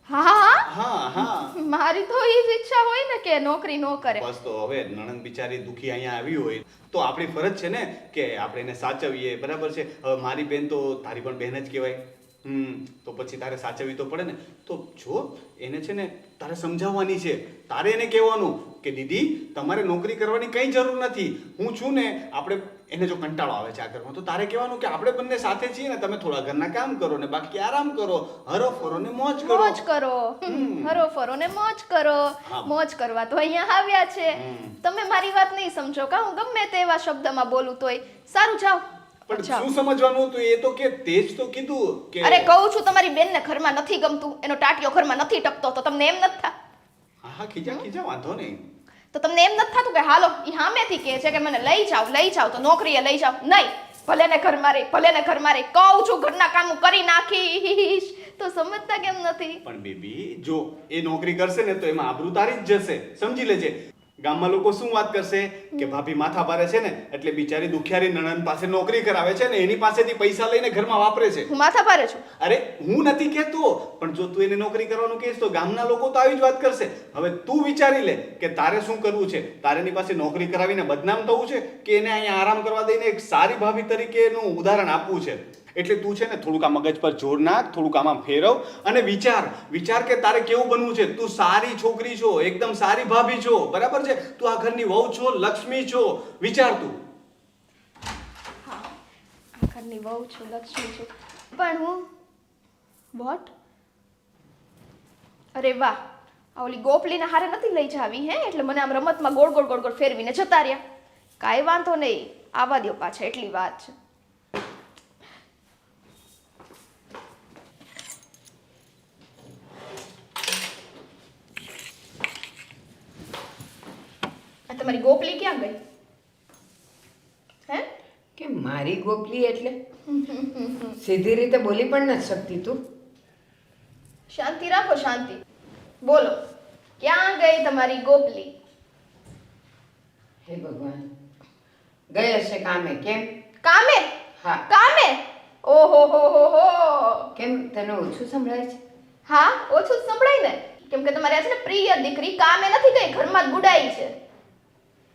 હા હા હા, મારી તો એ જ ઈચ્છા હોય ને કે નોકરી ન કરે. બસ તો હવે નણંદ બિચારી દુખી અહીંયા આવી હોય તો આપણી ફરજ છે ને કે આપણે એને સાચવીએ, બરાબર છે? હવે મારી બેન તો તારી પણ બહેન જ કહેવાય. તો પછી તારે સાચવવી તો પડે ને. તો જો એને છે ને તારે સમજાવવાની છે, તારે એને કહેવાનું કે દીદી તમારે નોકરી કરવાની કંઈ જરૂર નથી, હું છું ને. આપણે એને જો કંટાળો આવે છે આ ઘરમાં તો તારે કહેવાનું કે આપણે બંને સાથે છીએ ને, તમે થોડા ઘરના કામ કરો ને બાકી આરામ કરો, હરો ફરો ને મોજ કરો. મોજ કરો, હરો ફરો ને મોજ કરો. મોજ કરવા તો અહીંયા આવ્યા છે. તમે મારી વાત નહીં સમજો કા? હું ગમે તેવા શબ્દમાં બોલું તોય. સારું જાઓ. પણ શું સમજવાનું હતું એ તો કે તે જ તો કીધું કે. અરે કહું છું તમારી બેનને ઘરમાં નથી ગમતું, એનો ટાટિયો ઘરમાં નથી ટકતો તો તમને એમ નથી થા? હા હા, ખીજા વાંધો નહીં. તો તમને એમ નથી થતું કે હાલો ઈ સામેથી કહે છે કે મને લઈ જાઓ તો નોકરીએ લઈ જાઓ? નહીં, ભલે ને ઘરમાં રહી. કહું છું ઘરના કામ કરી નાખીશ તો સમજતા કેમ નથી? પણ બેબી જો એ નોકરી કરશે ને તો એમાં આબરૂ તારી જ જશે, સમજી લેજે. ગામમાં લોકો શું વાત કરશે કે ભાભી માથા ભારે છે ને એટલે બિચારી દુખિયારી નણંદ પાસે નોકરી કરાવે છે ને એની પાસેથી પૈસા લઈને ઘરમાં વાપરે છે. હું માથા ભારે છું? અરે હું નથી કહેતો, પણ જો તું એને નોકરી કરવાનું કહેશ તો ગામના લોકો તો આવી જ વાત કરશે. હવે તું વિચારી લે કે તારે શું કરવું છે. તારે એની પાસે નોકરી કરાવીને બદનામ થવું છે કે એને અહીંયા આરામ કરવા દઈને એક સારી ભાભી તરીકે એનું ઉદાહરણ આપવું છે? એટલે તું છે ને થોડુંક આ મગજ પર જોર નાખ, થોડુંક આમાં ફેરવ અને વિચાર કે તારે કેવું બનવું છે. તું સારી છોકરી છો, એકદમ સારી ભાભી છો, બરાબર છે? તું આ ઘરની વહુ છો, લક્ષ્મી છો. વિચાર તું. આ ઘરની વહુ છું, લક્ષ્મી છું, પણ હું વોટ? અરે વાહ, આ ઓલી ગોપલીને હારે નથી લઈ જાવી હે, એટલે મને આમ રમતમાં ગોળ ગોળ ગોળ ગોળ ફેરવીને જતા રહ્યા. કાંઈ વાંધો નહીં, આવા દ્યો પાછા, એટલી વાત છે. આ તમારી ગોપલી ક્યાં ગઈ? હે? કે મારી ગોપલી એટલે સીધી રીતે બોલી પણ નથી શકતી તું. શાંતિ રાખો, શાંતિ. બોલો, ક્યાં ગઈ તમારી ગોપલી? હે ભગવાન, ગઈ હશે કામે. કેમ? કામે? હા. કામે? ઓહો હો હો હો. કેમ, તને ઓછું સંભળાય છે? હા, ઓછું જ સંભળાય ને, કેમ કે તમારી આ છે ને પ્રિય દીકરી કામે નથી ગઈ, ઘરમાં જ ગુડાઈ છે.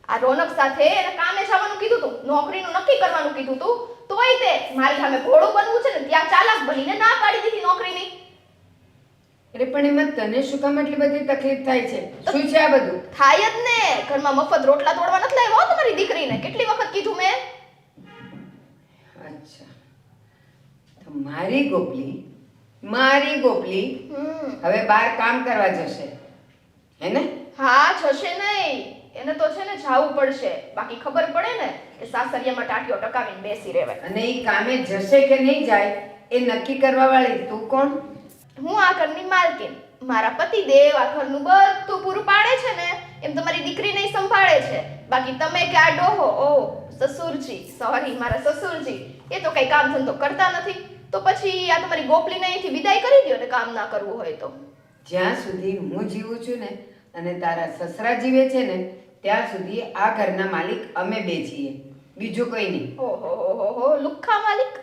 આ રોનક સાથે એને કામે જવાનું કીધું તું, નોકરીનું નક્કી કરવાનું કીધું તું, તોય તે મારી સામે ઘોડો બનવું છે ને ત્યાં ચાલાક બનીને ના પાડી દીધી નોકરીની. અરે પણ એમાં તને શું કામ એટલી બધી તકલીફ થાય છે? શું છે આ બધું? થાય જ ને, ઘરમાં મફત રોટલા તોડવા નથી લાવ્યો હો તમારી દીકરીને. કેટલી વખત કીધું મેં? અચ્છા, તો મારી ગોપલી હવે બહાર કામ કરવા જશે, હે ને? હા, જશે નહીં, એને તો છે ને જાવું પડશે. બાકી ખબર પડે ને કે સાસરિયામાં ટાટિયો ટકાવીને બેસી રહેવાય. અને એ કામે જશે કે નહીં જાય એ નક્કી કરવા વાળી તું કોણ? હું આ ઘરની માલકીન. મારા પતિદેવ આ ઘરનું બધું પૂરું પાડે છે ને એમ તમારી દીકરીને સંભાળે છે. બાકી તમે કે આ ડોહો, સસુરજી, સોરી મારા સસુરજી, એ તો કઈ કામ ધંધો કરતા નથી. તો પછી આ તમારી ગોપલીને અહીંથી વિદાય કરી દો ને, કામ ના કરવું હોય તો. જ્યાં સુધી હું જીવું છું ને અને તારા સસરા જીવે છે ને ત્યાં સુધી આ ઘરના માલિક અમે બે છીએ, બીજું કોઈ નહીં. ઓહો, લુખ્ખા માલિક,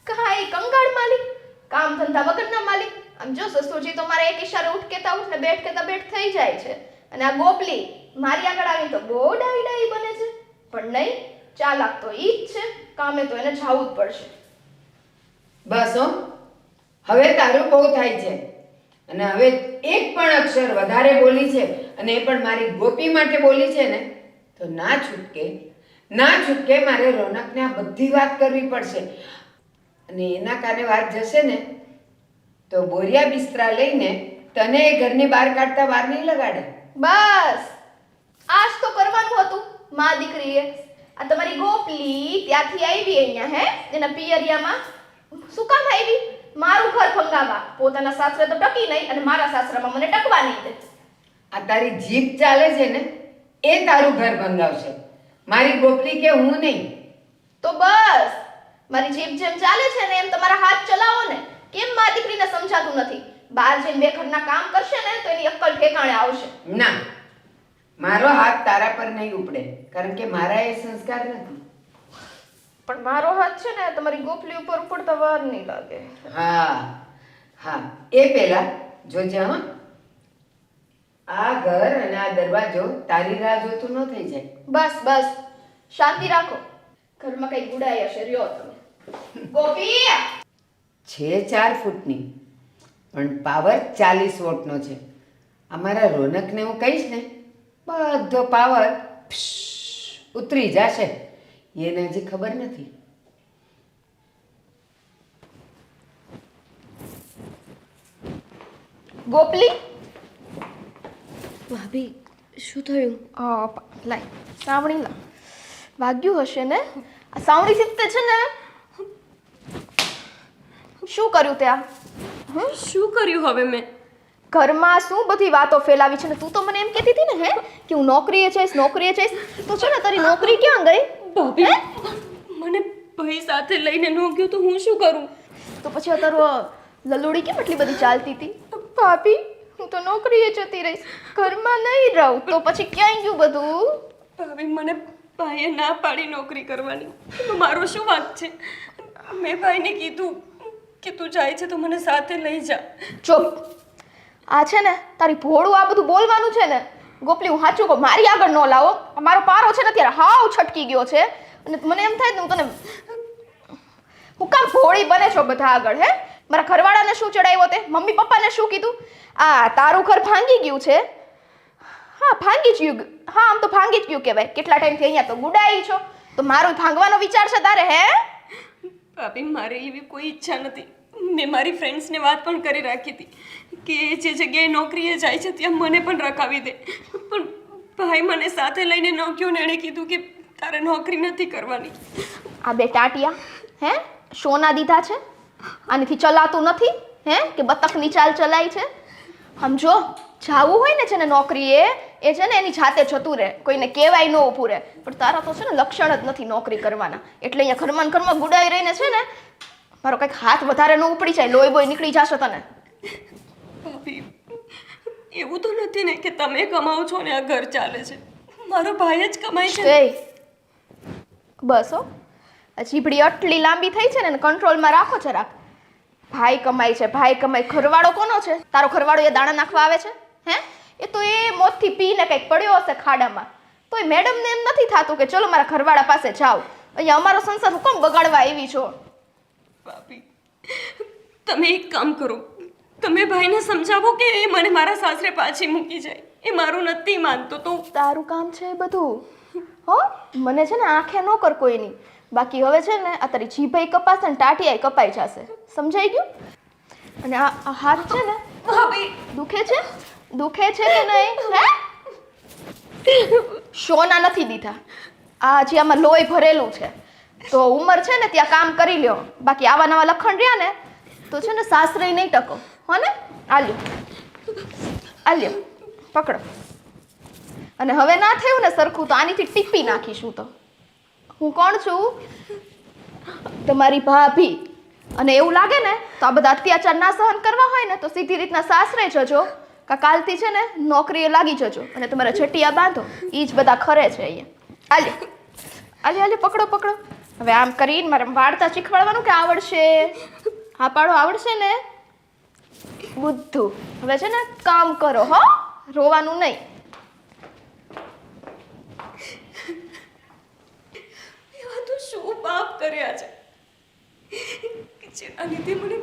કાંઈ કંગાળ માલિક, કામ ધંધા વગરના માલિક. આમ જો સસુરજી તો મારા એક ઈશારે ઉઠ કેતા ઉઠ ને બેઠ કેતા બેઠ થઈ જાય છે, અને આ ગોપલી મારી આગળ આવીને તો બહુ ડાઈ બને છે. પણ નહીં, ચાલાક તો ઈ જ છે, કામે તો એને જાવું જ પડશે. બસ હો, હવે તારું બહુ થાય છે. અને હવે એક પણ અક્ષર વધારે બોલી છે અને એ પણ મારી ગોપી માટે બોલી છે ને તો ના છૂટકે મારે રોનકને આ બધી વાત કરવી પડશે. અને એના કારણે વાત જશે ને તો બોરિયા બિસ્તરા લઈને તને એ ઘરની બહાર કાઢતા વાર નહીં લગાડે. બસ આજ તો કરવાનું હતું મા દીકરીએ. આ તમારી ગોપલી ત્યાંથી આવી અહીંયા, હે, એના પિયરિયામાં શું કામ આવી? મારું ઘર ફંગાવા. પોતાના સાસરે તો ટકી નહીં અને મારા સાસરામાં મને ટકવા નહીં દે. આ તારી જીભ ચાલે છે ને એ તારું ઘર ભંગાવશે, મારી ગોપલી કે હું નહીં. તો બસ મારી જીભ જેમ ચાલે છે ને એમ તમારા હાથ ચલાવો ને. કેમ મા દીકરીને સમજાતું નથી? બહાર જઈને બે ઘરના કામ કરશે ને તો એની અક્કલ ઠેકાણે આવશે. ના, મારો હાથ તારા પર નહીં ઉપડે, કારણ કે મારા એ સંસ્કાર નથી. પણ મારો હાથ છે ને તમારી ગોપલી ઉપર ઉપડતા વાર નહીં લાગે. હા, એ પહેલા જોજે હા, આ ઘર અને આ દરવાજો તારી રાહ જોતું ન થઈ જાય. બસ શાંતિ રાખો. ઘરમાં કઈ ગુડાઈ હશે, રહ્યો તમે. ગોપી છે 4 ફૂટની પણ પાવર 40 વોટનો છે. અમારા રોનકને હું કહીશ ને બધો પાવર ઉતરી જશે. એને હજી ખબર નથી. ગોપલી, ભાભી શું થયું? લાય સાવણી લા. વાગ્યું હશે ને? આ સાવણી શીખતે છે ને. શું કર્યું ત્યાં? શું કર્યું હવે મેં? ઘરમાં શું બધી વાતો ફેલાવી છે ને. તું તો મને એમ કહેતી હતી ને હે કે હું નોકરીએ જઈશ. તો છે ને તારી નોકરી ક્યાં ગઈ? ભાભી મને ભાઈ સાથે લઈને ન ગયો તો હું શું કરું? તો પછી આ તારું લલુડી કેમ એટલી બધી ચાલતી હતી? ભાભી હું તો નોકરીએ જતી રહીશ, ઘરમાં નહીં રહું. તો પછી ક્યાં ગયું બધું? ભાભી મને ભાઈએ ના પાડી નોકરી કરવાની, તો મારો શું વાંક છે? મેં ભાઈને કીધું કે તું જાય છે તો મને સાથે લઈ જા. ચૂપ. આ છે ને તારી ભોળું આ બધું બોલવાનું છે ને ગોપલી, હું સાચું કહું મારી આગળ ન લાવો. મારો પારો છે ને ત્યારે હાવ છટકી ગયો છે અને મને એમ થાય ને હું તને હું કામ ભોળી બને છો બધા આગળ હે? મારા ઘરવાળાને શું ચડાવ્યો તે? મમ્મી પપ્પાને શું કીધું? આ તારું ઘર ભાંગી ગયું છે. હા ભાંગી જ ગયું. હા આમ તો ભાંગી જ ગયું કહેવાય. કેટલા ટાઈમથી અહીંયા તો ગુડાઈ છો, તો મારું ભાંગવાનો વિચાર છે તારે હે? ભાભી મારે એવી કોઈ ઈચ્છા નથી. મેં મારી ફ્રેન્ડ્સને વાત પણ કરી રાખી હતી કે જે જગ્યાએ નોકરીએ જાય છે ત્યાં મને પણ રખાવી દે, પણ ભાઈ મને સાથે લઈને ન ગયો ને એણે કીધું કે તારે નોકરી નથી કરવાની. આ બે ટાટિયા હે શોના દીધા છે? આનીથી ચલાતું નથી હે કે બતકની ચાલ ચલાય છે? સમજો, જાવું હોય ને છે ને નોકરીએ એ છે ને એની જાતે જતું રહે, કોઈને કહેવાય ન ઊભું રહે. પણ તારા તો છે ને લક્ષણ જ નથી નોકરી કરવાના, એટલે અહીંયા ઘરમાં ગુડાઈ રહીને છે ને મારો કંઈક હાથ વધારે ન ઉપડી જાય, લોહી બોય નીકળી જશે તને. ભાભી એવું તો નથી ને કે તમે કમાઓ છો ને આ ઘર ચાલે છે? મારો ભાઈ જ કમાય છે. એ બસ હો, આ જીભડી આટલી લાંબી થઈ છે ને કંટ્રોલમાં રાખો જરાક. ભાઈ કમાય છે, ભાઈ કમાય. ઘરવાળો કોનો છે? તારો ઘરવાળો એ દાણા નાખવા આવે છે હે? એ તો એ મોતથી પીને કંઈક પડ્યો હશે ખાડામાં. તો એ મેડમને એમ નથી થતું કે ચલો મારા ઘરવાળા પાસે જાઓ, અહીંયા અમારો સંસાર હુકમ બગાડવા આવી છો? ભાભી તમે એક કામ કરો, તમે ભાઈને સમજાવો કે એ મને મારા સાસરે પાછી મૂકી જાય. એ મારું નથી માનતો તો તારું કામ છે એ બધું હો. મને છે ને આંખે ન કર કોઈની. બાકી હવે છે ને આ તારી જીભાઈ કપાશે ને ટાટિયાય કપાઈ જશે, સમજાઈ ગયું? અને આ હાથ છે ને ભાભી દુખે છે? દુખે છે કે નહીં હે? શોના નથી દીધા, આ હજી આમાં લોહી ભરેલું છે. તો ઉંમર છે ને ત્યાં કામ કરી લ્યો, બાકી આવા નવા લખણ રહ્યા ને તો છે ને સાસરે નહીં ટકો હો ને. આલ્યો પકડો. અને હવે ના થયું ને સરખું તો આનીથી ટીપી નાખીશું. તો હું કોણ છું? તમારી ભાભી. અને એવું લાગે ને તો આ બધા અત્યાચાર ના સહન કરવા હોય ને તો સીધી રીતના સાસરે જજો, કા કાલથી છે ને નોકરીએ લાગી જજો અને તમારા છટિયા બાંધો. એ જ બધા ખરે છે અહીંયા. આલ્યો પકડો પકડો. હવે આમ કરીને મારે વાર્તા શીખવાડવાનું કે આવડશે? હા પાડો, આવડશે ને? બુદ્ધુ. હવે છે ને કામ કરો હો, રોવાનું નહીં. એવા તો શું પાપ કર્યા છે કે જેના લીધે મને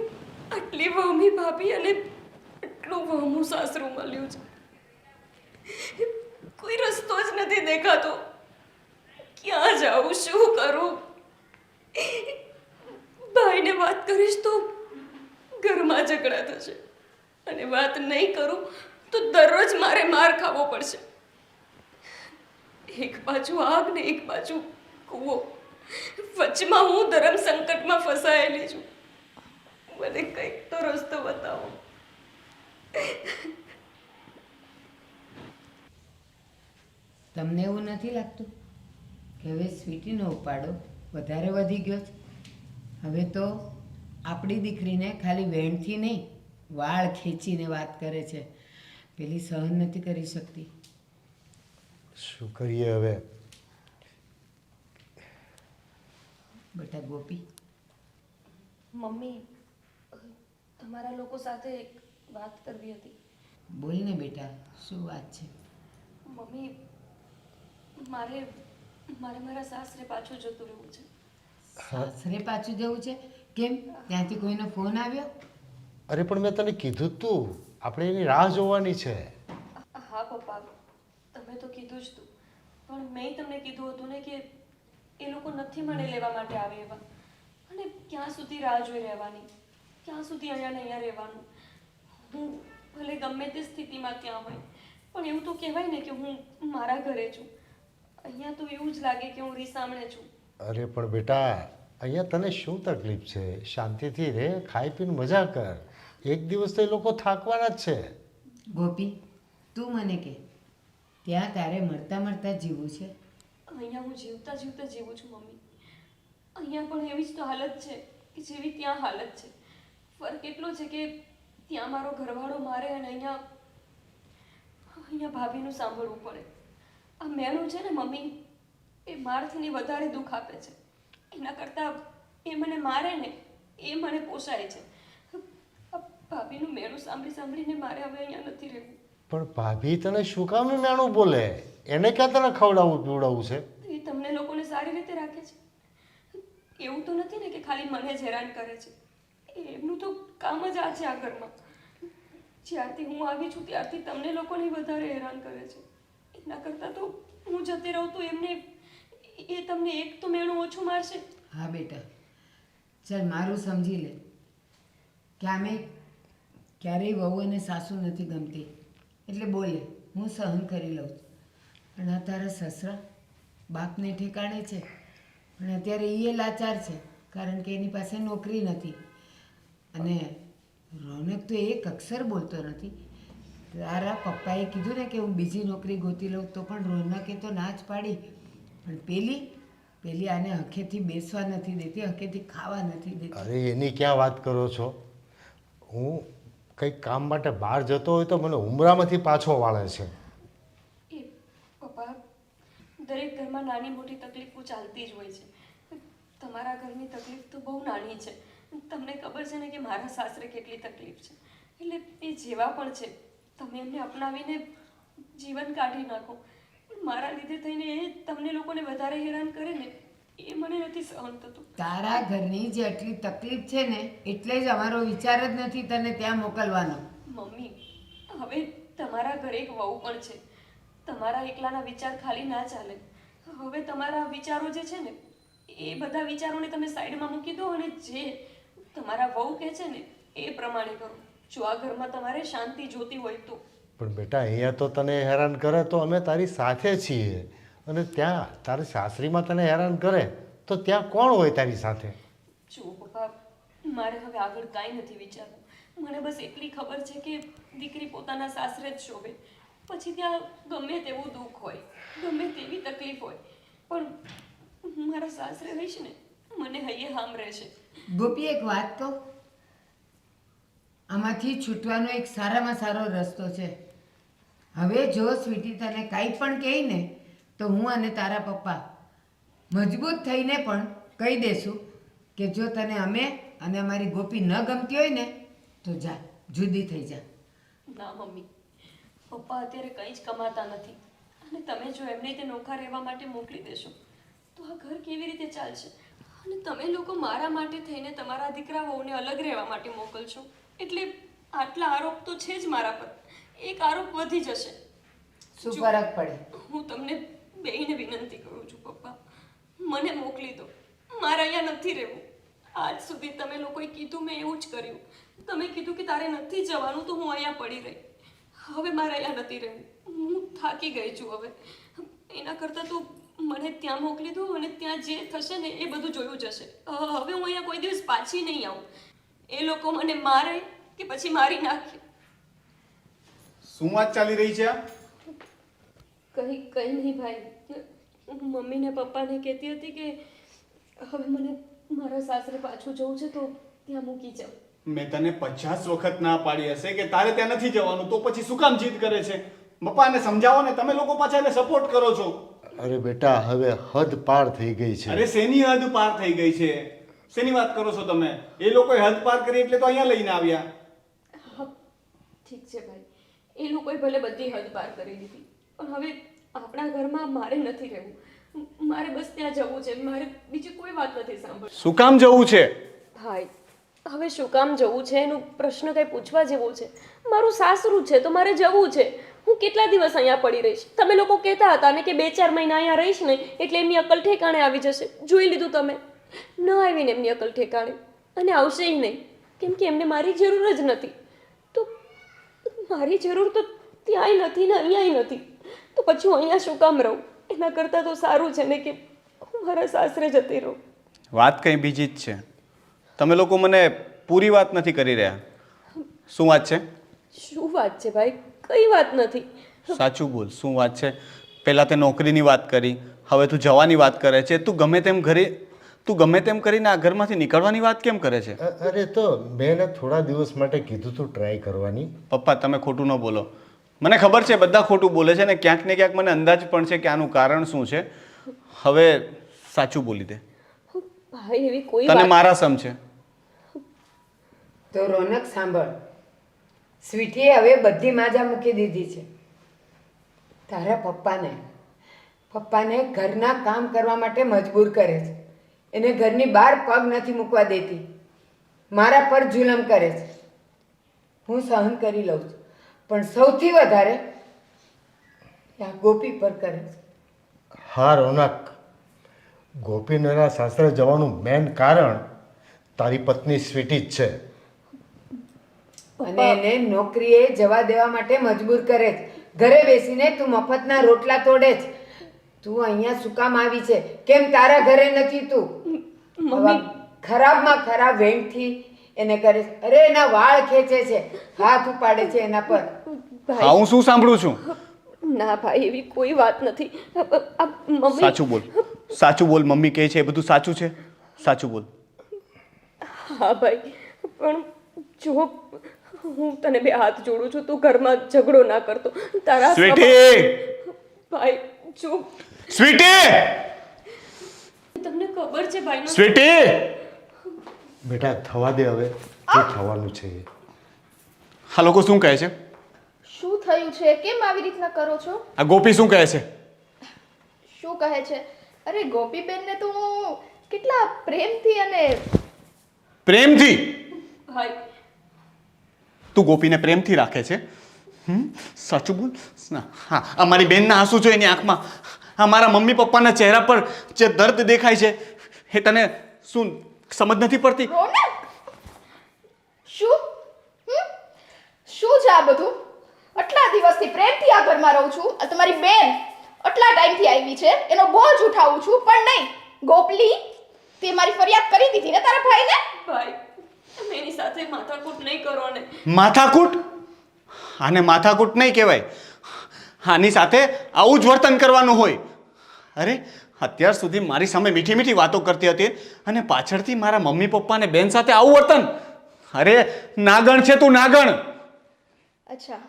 આટલી વહમી ભાભી અને આટલું વહમું સાસરું મળ્યું છે. કોઈ રસ્તો જ નથી દેખાતો. ક્યાં જાઉં, શું કરું? ભાઈને વાત કરીશ તો ઘરમાં ઝઘડા થશે, અને વાત નહીં કરું તો દરરોજ મારે માર ખાવો પડશે. એક બાજુ આગ ને એક બાજુ કૂવો, વચમાં હું ધર્મ સંકટમાં ફસાયેલી છું. મને કંઈક તો રસ્તો બતાવો. તમને એવું નથી લાગતું કે હવે સ્વીટીનો ઉપાડો વધારે વધી ગયો છે? હવે તો આપણી દીકરીને ખાલી વેણથી નહીં વાળ ખેંચીને વાત કરે છે. પેલી સહન નથી કરી શકતી. શું કરીએ હવે? બેટા ગોપી, મમ્મી તમારા લોકો સાથે એક વાત કરવી હતી. બોલ ને બેટા, શું વાત છે? મમ્મી મારે મારા સાસરે પાછું જતું રહેવું છે. સાસરે પાછું જવું છે? કેમ, ત્યાંથી કોઈનો ફોન આવ્યો? અરે પણ મેં તને કીધું જ તું, આપણે એની રાહ જોવાની છે. હા પપ્પા, તમે તો કીધું જ તું, પણ મેં તમને કીધું હતું ને કે એ લોકો નથી મને લેવા માટે આવે એવા. અને ક્યાં સુધી રાહ જોઈ રહેવાની, ક્યાં સુધી અહીંયા ને અહીંયા રહેવાનું? હું ભલે ગમે તે સ્થિતિમાં ક્યાં હોય, પણ એવું તો કહેવાય ને કે હું મારા ઘરે છું. અહીંયા તો એવું જ લાગે કે હું રીસામણે છું. અરે પણ બેટા, અહીંયા તને શું તકલીફ છે? શાંતિથી રહે, ખાઈ પીને મજા કર. એક દિવસ તો એ લોકો થાકવાના જ છે. ગોપી, તું મને કે ત્યાં તારે મળતા જીવવું છે? અહીંયા હું જીવતા જીવતા જીવું છું મમ્મી. અહીંયા પણ એવી જ તો હાલત છે કે જેવી ત્યાં હાલત છે. ફરક એટલો છે કે ત્યાં મારો ઘરવાળો મારે અને અહીંયા ભાભીનું સાંભળવું પડે. આ મેણું છે ને મમ્મી, એ મારથીની વધારે દુઃખ આપે છે. એના કરતાં એ મને મારે ને એ મને પોસાય છે. ભાભીનું મેણું સાંભળીને મારે હવે અહીંયા નથી રહેવું. પણ ભાભી તને શું કામ મેણું બોલે? એને ક્યાં તને ખવડાવવું પીવડાવવું છે? એ તમને લોકોને સારી રીતે રાખે છે. એવું તો નથી ને કે ખાલી મને જ હેરાન કરે છે. એમનું તો કામ જ આ છે આ ઘરમાં. જ્યારથી હું આવી છું ત્યારથી તમને લોકોને વધારે હેરાન કરે છે. એના કરતાં તો હું જતી રહું તો એમને એ તમને એક તો મેણું ઓછું મારશે. હા બેટા, ચાલ મારું સમજી લે કે આમે ક્યારેય વહુ અને સાસુ નથી ગમતી એટલે બોલે, હું સહન કરી લઉં છું. અને આ તારા સસરા બાપને ઠેકાણે છે પણ અત્યારે એ લાચાર છે કારણ કે એની પાસે નોકરી નથી. અને રોનક તો એક અક્ષર બોલતો નથી. તારા પપ્પાએ કીધું ને કે હું બીજી નોકરી ગોતી લઉં તો પણ રોનકે તો ના જ પાડી. પણ પેલી આને હકેથી બેસવા નથી દેતી, હકેથી ખાવા નથી દેતી. અરે એની ક્યાં વાત કરો છો? હું કંઈક કામ માટે બહાર જતો હોય તો મને ઉમરામાંથી પાછો વાળે છે. એ પપ્પા, દરેક ઘરમાં નાની મોટી તકલીફો ચાલતી જ હોય છે. તમારા ઘરની તકલીફ તો બહુ નાની છે. તમને ખબર છે ને કે મારા સાસરે કેટલી તકલીફ છે. એટલે એ જેવા પણ છે તમે એમને અપનાવીને જીવન કાઢી નાખો. પણ મારા લીધે થઈને એ તમને લોકોને વધારે હેરાન કરે ને એ મને નથી સહન થતું. તારા ઘરની જે આટલી તકલીફ છે ને એટલે જ અમારો વિચાર જ નથી તને ત્યાં મોકલવાનો. મમ્મી, હવે તમારા ઘરે એક વહુ પણ છે. તમારા એકલાના વિચાર ખાલી ના ચાલે. હવે તમારા વિચારો જે છે ને એ બધા વિચારોને તમે સાઈડમાં મૂકી દો અને જે તમારા વહુ કહે છે ને એ પ્રમાણે કરો. જો આ ઘરમાં તમારે શાંતિ જોતી હોય તો. પણ બેટા અહીંયા તો તને હેરાન કરે તો અમે તારી સાથે છીએ, અને ત્યાં તારી સાસરીમાં તને હેરાન કરે તો ત્યાં કોણ હોય તારી સાથે? જુઓ પપ્પા, મારે હવે આગળ કાંઈ નથી વિચારવું. મને બસ એટલી ખબર છે કે દીકરી પોતાના સાસરે જ શોભે. પછી ત્યાં ગમે તેવું દુઃખ હોય, ગમે તેવી તકલીફ હોય, પણ મારા સાસરે રહીશ ને મને હૈયે હામ રહેશે. ગોપી, એક વાત કહું, આમાંથી છૂટવાનો એક સારામાં સારો રસ્તો છે. હવે જો સ્વીટી તને કાંઈ પણ કહે ને તો હું અને તારા પપ્પા મજબૂત થઈને પણ કહી દેશું કે જો તને અમે અને અમારી ગોપી ન ગમતી હોય ને તો જા, જુદી થઈ જા. ના મમ્મી, પપ્પા અત્યારે કંઈ જ કમાતા નથી અને તમે જો એમને તે નોખા રહેવા માટે મોકલી દેશો તો આ ઘર કેવી રીતે ચાલશે? અને તમે લોકો મારા માટે થઈને તમારા દીકરા વહુને અલગ રહેવા માટે મોકલશો એટલે આટલા આરોપ તો છે જ મારા પર. એક આરોપ વધી જશે. શું ફરક પડે? હું તમને બેયને વિનંતી કરું છું પપ્પા, મને મોકલી દો. મારે અહીંયા નથી રહેવું. આજ સુધી તમે લોકોએ કીધું મેં એવું જ કર્યું. તમે કીધું કે તારે નથી જવાનું તો હું અહીંયા પડી રહી. હવે મારે અહીંયા નથી રહેવું. હું થાકી ગઈ છું હવે. એના કરતાં તો મને ત્યાં મોકલી દો અને ત્યાં જે થશે ને એ બધું જોયું જશે. હવે હું અહીંયા કોઈ દિવસ પાછી નહીં આવું. એ લોકો મને મારે કે પછી મારી નાખે. શું વાત ચાલી રહી છે આ? કંઈ નહીં ભાઈ. મમ્મીને પપ્પાને કહેતી હતી કે હવે મને મારા સાસરે પાછું જવું છે તો ત્યાં મૂકી જાઓ. મેં તને 50 વખત ના પાડી હશે કે તારે ત્યાં નથી જવાનું, તો પછી શું કામ જીદ કરે છે? પપ્પાને સમજાવો ને, તમે લોકો પાછા એને સપોર્ટ કરો છો. અરે બેટા, હવે હદ પાર થઈ ગઈ છે. અરે શેની હદ પાર થઈ ગઈ છે? શેની વાત કરો છો તમે? એ લોકોએ હદ પાર કરી એટલે તો અહીંયા લઈને આવ્યા. હા ઠીક છે ભાઈ, એ લોકોએ ભલે બધી હદ પાર કરી દીધી પણ હવે આપણા ઘરમાં મારે નથી રહેવું. મારે બસ ત્યાં જવું છે. મારે બીજી કોઈ વાત નથી સાંભળવી. શું કામ જવું છે? ભાઈ, હવે શું કામ જવું છે એનો પ્રશ્ન કંઈ પૂછવા જેવો છે? મારું સાસરું છે તો મારે જવું છે. હું કેટલા દિવસ અહીંયા પડી રહીશ? તમે લોકો કહેતા હતા ને કે 2-4 મહિના અહીંયા રહીશ ને એટલે એમની અકલ ઠેકાણે આવી જશે. જોઈ લીધું તમે, ન આવીને એમની અકલ ઠેકાણે, અને આવશે નહીં કેમ કે એમને મારી જરૂર જ નથી. તો મારી જરૂર તો ત્યાંય નથી ને અહીંયાય નથી, તો પછી હું અહીંયા શું કામ રહું? એના કરતાં તો સારું છે ને કે હું મારા સાસરે જતી રહું. વાત કંઈ બીજી જ છે. તમે લોકો મને પૂરી વાત નથી કરી રહ્યા. શું વાત છે? શું વાત છે ભાઈ? કઈ વાત નથી. સાચું બોલ, શું વાત છે? પહેલાં તે નોકરીની વાત કરી, હવે તું જવાની વાત કરે છે. તું ગમે તેમ કરીને આ ઘરમાંથી નીકળવાની વાત કેમ કરે છે? અરે તો મેં એને થોડા દિવસ માટે કીધું તું ટ્રાય કરવાની. પપ્પા, તમે ખોટું ન બોલો. મને ખબર છે બધા ખોટું બોલે છે ને ક્યાંક ને ક્યાંક મને અંદાજ પણ છે કે આનું કારણ શું છે. હવે સાચું બોલી દે. ભાઈ એવી કોઈ તને વાત મારા સમ છે. તો રોનક સાંભળ, સ્વીટીએ હવે બધી માજા મૂકી દીધી છે. તારા પપ્પાને ઘરના કામ કરવા માટે મજબૂર કરે છે. એને ઘરની બહાર પગ નથી મૂકવા દેતી, મારા પર જુલમ કરે છે. હું સહન કરી લઉં છું, પણ સૌથી વધારે આ ગોપી પર કરે છે. હા રોનક, ગોપીનના સાસરે જવાનું મેન કારણ તારી પત્ની સ્વીટી જ છે. અને એને નોકરીએ જવા દેવા માટે મજબૂર કરે છે. ઘરે બેસીને તું મફતના રોટલા તોડે છે. તું અહીંયા શું કામ આવી છે? કેમ તારા ઘરે નથી તું? આવા ખરાબમાં ખરાબ વેણથી એને કરે છે. અરે એના વાળ ખેંચે છે, હાથ ઉપાડે છે એના પર. હા, હું શું સાંભળું છું? ના ભાઈ, એવી કોઈ વાત નથી. આ મમ્મી સાચું બોલ, સાચું બોલ. મમ્મી કહે છે એ બધું સાચું છે? સાચું બોલ. હા ભાઈ, પણ જો હું તને બે હાથ જોડું છું, તું ઘરમાં ઝઘડો ના કરતો. તારા સ્વીટી! ભાઈ જો સ્વીટી! તમને ખબર છે ભાઈ સ્વીટી! બેટા થવા દે હવે, જે થવાનું છે એ. આ લોકો શું કહે છે? શું થયું છે? કેમ આવી રીતના કરો છો? આ ગોપી શું કહે છે? શું કહે છે? અરે ગોપીબેનને તો હું કેટલા પ્રેમથી અને પ્રેમથી? ભાઈ તું ગોપીને પ્રેમથી રાખે છે? સાચું બોલ. હા, અમારી બેનના આંસુ જો એની આંખમાં, અમારા મમ્મી પપ્પાના ચહેરા પર જે દર્દ દેખાય છે એ તને શું સમજ નથી પડતી? રોનક શું શું છે આ બધું? આટલા દિવસથી પ્રેમથી આ ઘરમાં રહું છું. આ તમારી બેન આટલા ટાઈમથી આવી છે, એનો બોજ ઉઠાવું છું, પણ નહીં. ગોપલી, તે મારી ફરિયાદ કરી દીધી ને તારા ભાઈને? ભાઈ તમે એની સાથે માથાકૂટ નહીં કરો ને. માથાકૂટ? આને માથાકૂટ નહીં કહેવાય. આની સાથે આવું જ વર્તન કરવાનું હોય. અરે અત્યાર સુધી મારી સામે મીઠી મીઠી વાતો કરતી હતી અને પાછળથી મારા મમ્મી પપ્પા અને બેન સાથે આવું વર્તન. અરે નાગણ છે તું, નાગણ. અચ્છા,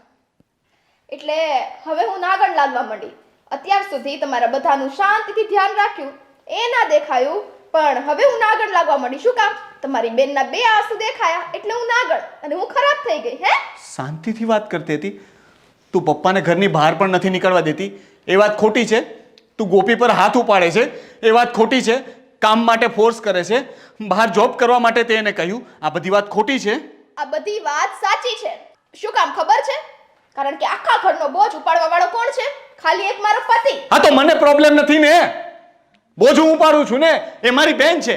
એટલે હવે હું નાગણ લાગવા માંડી. અત્યાર સુધી તમારા બધાનું શાંતિથી ધ્યાન રાખ્યું, એ ના દેખાયું, પણ હવે હું નાગણ લાગવા માંડી. શું કામ? તમારી બેનના બે આંસુ દેખાયા એટલે હું નાગણ અને હું ખરાબ થઈ ગઈ. હે? શાંતિથી વાત કરતી હતી. તું પપ્પાને ઘરની બહાર પણ નથી નીકળવા દેતી, એ વાત ખોટી છે. તું ગોપી પર હાથ ઉપાડે છે, એ વાત ખોટી છે. કામ માટે ફોર્સ કરે છે, બહાર જોબ કરવા માટે તે એને કહ્યું, આ બધી વાત ખોટી છે. આ બધી વાત સાચી છે. શું કામ ખબર છે? કારણ કે આખા ઘરનો બોજ ઉપાડવા વાળો કોણ છે? ખાલી એક મારો પતિ. હા, તો મને પ્રોબ્લેમ નથી ને. બોજ હું ઉપાડું છું ને, એ મારી બેન છે.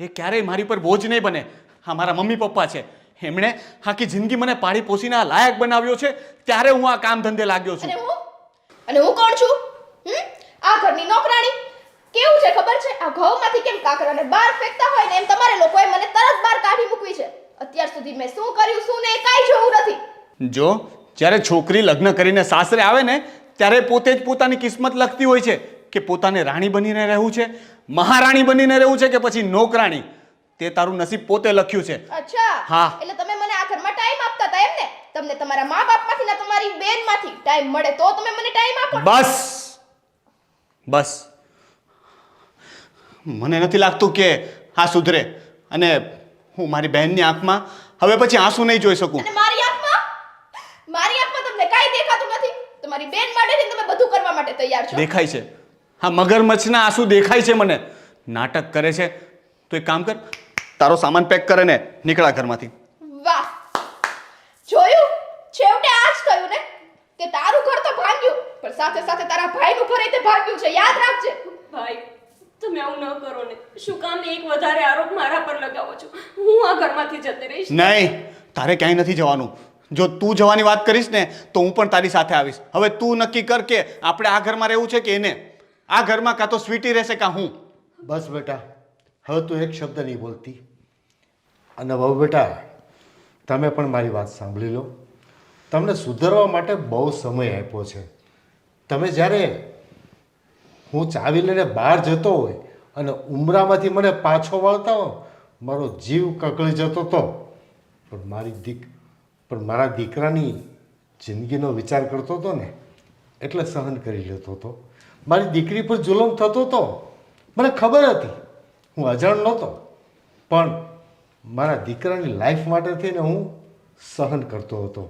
એ ક્યારેય મારી પર બોજ નહીં બને. હા, મારા મમ્મી પપ્પા છે, એમણે આખી જિંદગી મને પાળી પોસીને આ લાયક બનાવ્યો છે, ત્યારે હું આ કામ ધંધે લાગ્યો છું. અને હું કોણ છું? આ ઘરની નોકરાણી. કેવું છે ખબર છે? આ ઘઉંમાંથી કેમ કાકરાને બહાર ફેંકતા હોય ને, એમ તમારે લોકોએ મને તરત બહાર કાઢી મૂકવી છે. અત્યાર સુધી મેં શું કર્યું શું ને એ કાંઈ જોવું નથી. જો જ્યારે છોકરી લગ્ન કરીને સાસરે આવે ને, ત્યારે પોતે જ પોતાની કિસ્મત લખતી હોય છે કે પોતાને રાણી બનીને રહેવું છે, મહારાણી બનીને રહેવું છે કે પછી નોકરાણી. તે તારું નસીબ પોતે લખ્યું છે. અચ્છા, હા. એટલે તમે મને આ ઘરમાં ટાઈમ આપતા હતા એમ ને? તમને તમારા મા બાપમાંથી ને તમારી બેનમાંથી ટાઈમ મળે તો તમે મને ટાઈમ આપો. બસ બસ. મને નથી લાગતું કે આ સુધરે, અને હું મારી બહેનની આંખમાં હવે પછી આંસુ નહીં જોઈ શકું. અને મારી આંખમાં તમને કાંઈ દેખાતું નથી. તમારી બેન માટે તમે બધું કરવા માટે તૈયાર છો. દેખાય છે, હા, મગરમચ્છના આંસુ દેખાય છે મને. નાટક કરે છે. તો એક કામ કર, તારો સામાન પેક કરે ને નીકળા ઘરમાંથી. વાહ, જોયું? છેવટે આ જ થયું ને કે તારું ઘર તો ભાંગ્યું, પણ સાથે સાથે તારા ભાઈનું ઘર તે ભાંગ્યું છે. યાદ રાખજે. ભાઈ તમે આવું ન કરો ને. શું કામ એક વધારે આરોપ મારા પર લગાવો છો? હું આ ઘરમાંથી જતી રહીશ. નહીં, તારે ક્યાંય નથી જવાનું. જો તું જવાની વાત કરીશ ને તો હું પણ તારી સાથે આવીશ. હવે તું નક્કી કર કે આપણે આ ઘરમાં રહેવું છે કે એને. આ ઘરમાં કાં તો સ્વીટી રહેશે કાં હું. બસ બેટા, હવે તું એક શબ્દ નહીં બોલતી. અને બહુ બેટા, તમે પણ મારી વાત સાંભળી લો. તમને સુધારવા માટે બહુ સમય આપ્યો છે. તમે જ્યારે હું ચાવી લઈને બહાર જતો હોય અને ઉમરામાંથી મને પાછો વળતા હો, મારો જીવ કકળી જતો હતો. પણ મારા દીકરાની જિંદગીનો વિચાર કરતો હતો ને, એટલે સહન કરી લેતો હતો. મારી દીકરી પર જુલમ થતો હતો, મને ખબર હતી, હું અજાણ નહોતો, પણ મારા દીકરાની લાઈફ માટે થઈને હું સહન કરતો હતો.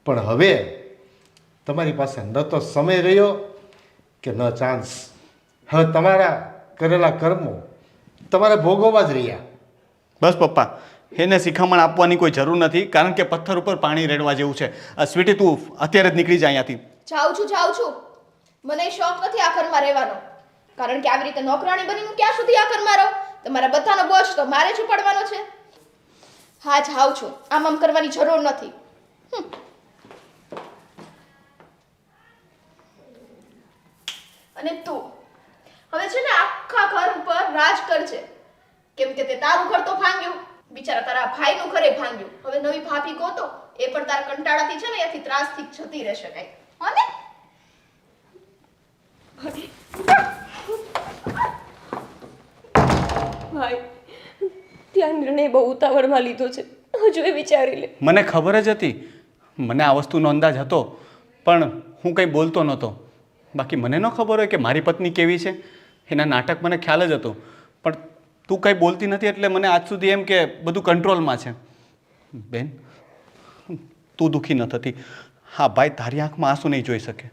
પણ હવે તમારી પાસે ન તો સમય રહ્યો કે ન ચાન્સ. હવે તમારા કરેલા કર્મો તમારે ભોગવવા જ રહ્યા. બસ પપ્પા, એને શિખામણ આપવાની કોઈ જરૂર નથી, કારણ કે પથ્થર ઉપર પાણી રેડવા જેવું છે. સ્વીટી, તું અત્યારે જ નીકળી જા અહીંયાથી. જાઉં છું. મને શોખ નથી આ ઘરમાં રહેવાનો, કારણ કે આવી રીતે નોકરાણી બનીને ક્યાં સુધી આ ઘરમાં રહું? તમારા બધાનો બોજ તો મારે જ ઉપાડવાનો છે. હા, જાઉં છું. આમ કરવાની જરૂર નથી. અને તું હવે છે ને આખા ઘર ઉપર રાજ કરજે, કેમ કે તે તારું ઘર તો ભાંગ્યું, બિચારા તારા ભાઈનું ઘરે ભાંગ્યું. હવે નવી ભાભી ગોતો, એ પણ તારા કંટાળાથી છે ને અહીંયાથી ત્રાસથી જતી રહેશે કઈ. અને ભાઈ, ત્યાં નિર્ણય બહુ ઉતાવળમાં લીધો છે, હજુ એ વિચારી લે. મને ખબર જ હતી, મને આ વસ્તુનો અંદાજ હતો, પણ હું કંઈ બોલતો નહોતો. બાકી મને ન ખબર હોય કે મારી પત્ની કેવી છે. એના નાટક મને ખ્યાલ જ હતો, પણ તું કંઈ બોલતી નથી એટલે મને આજ સુધી એમ કે બધું કંટ્રોલમાં છે. બેન, તું દુઃખી ન થતી. હા ભાઈ, તારી આંખમાં આંસુ નહીં જોઈ શકે.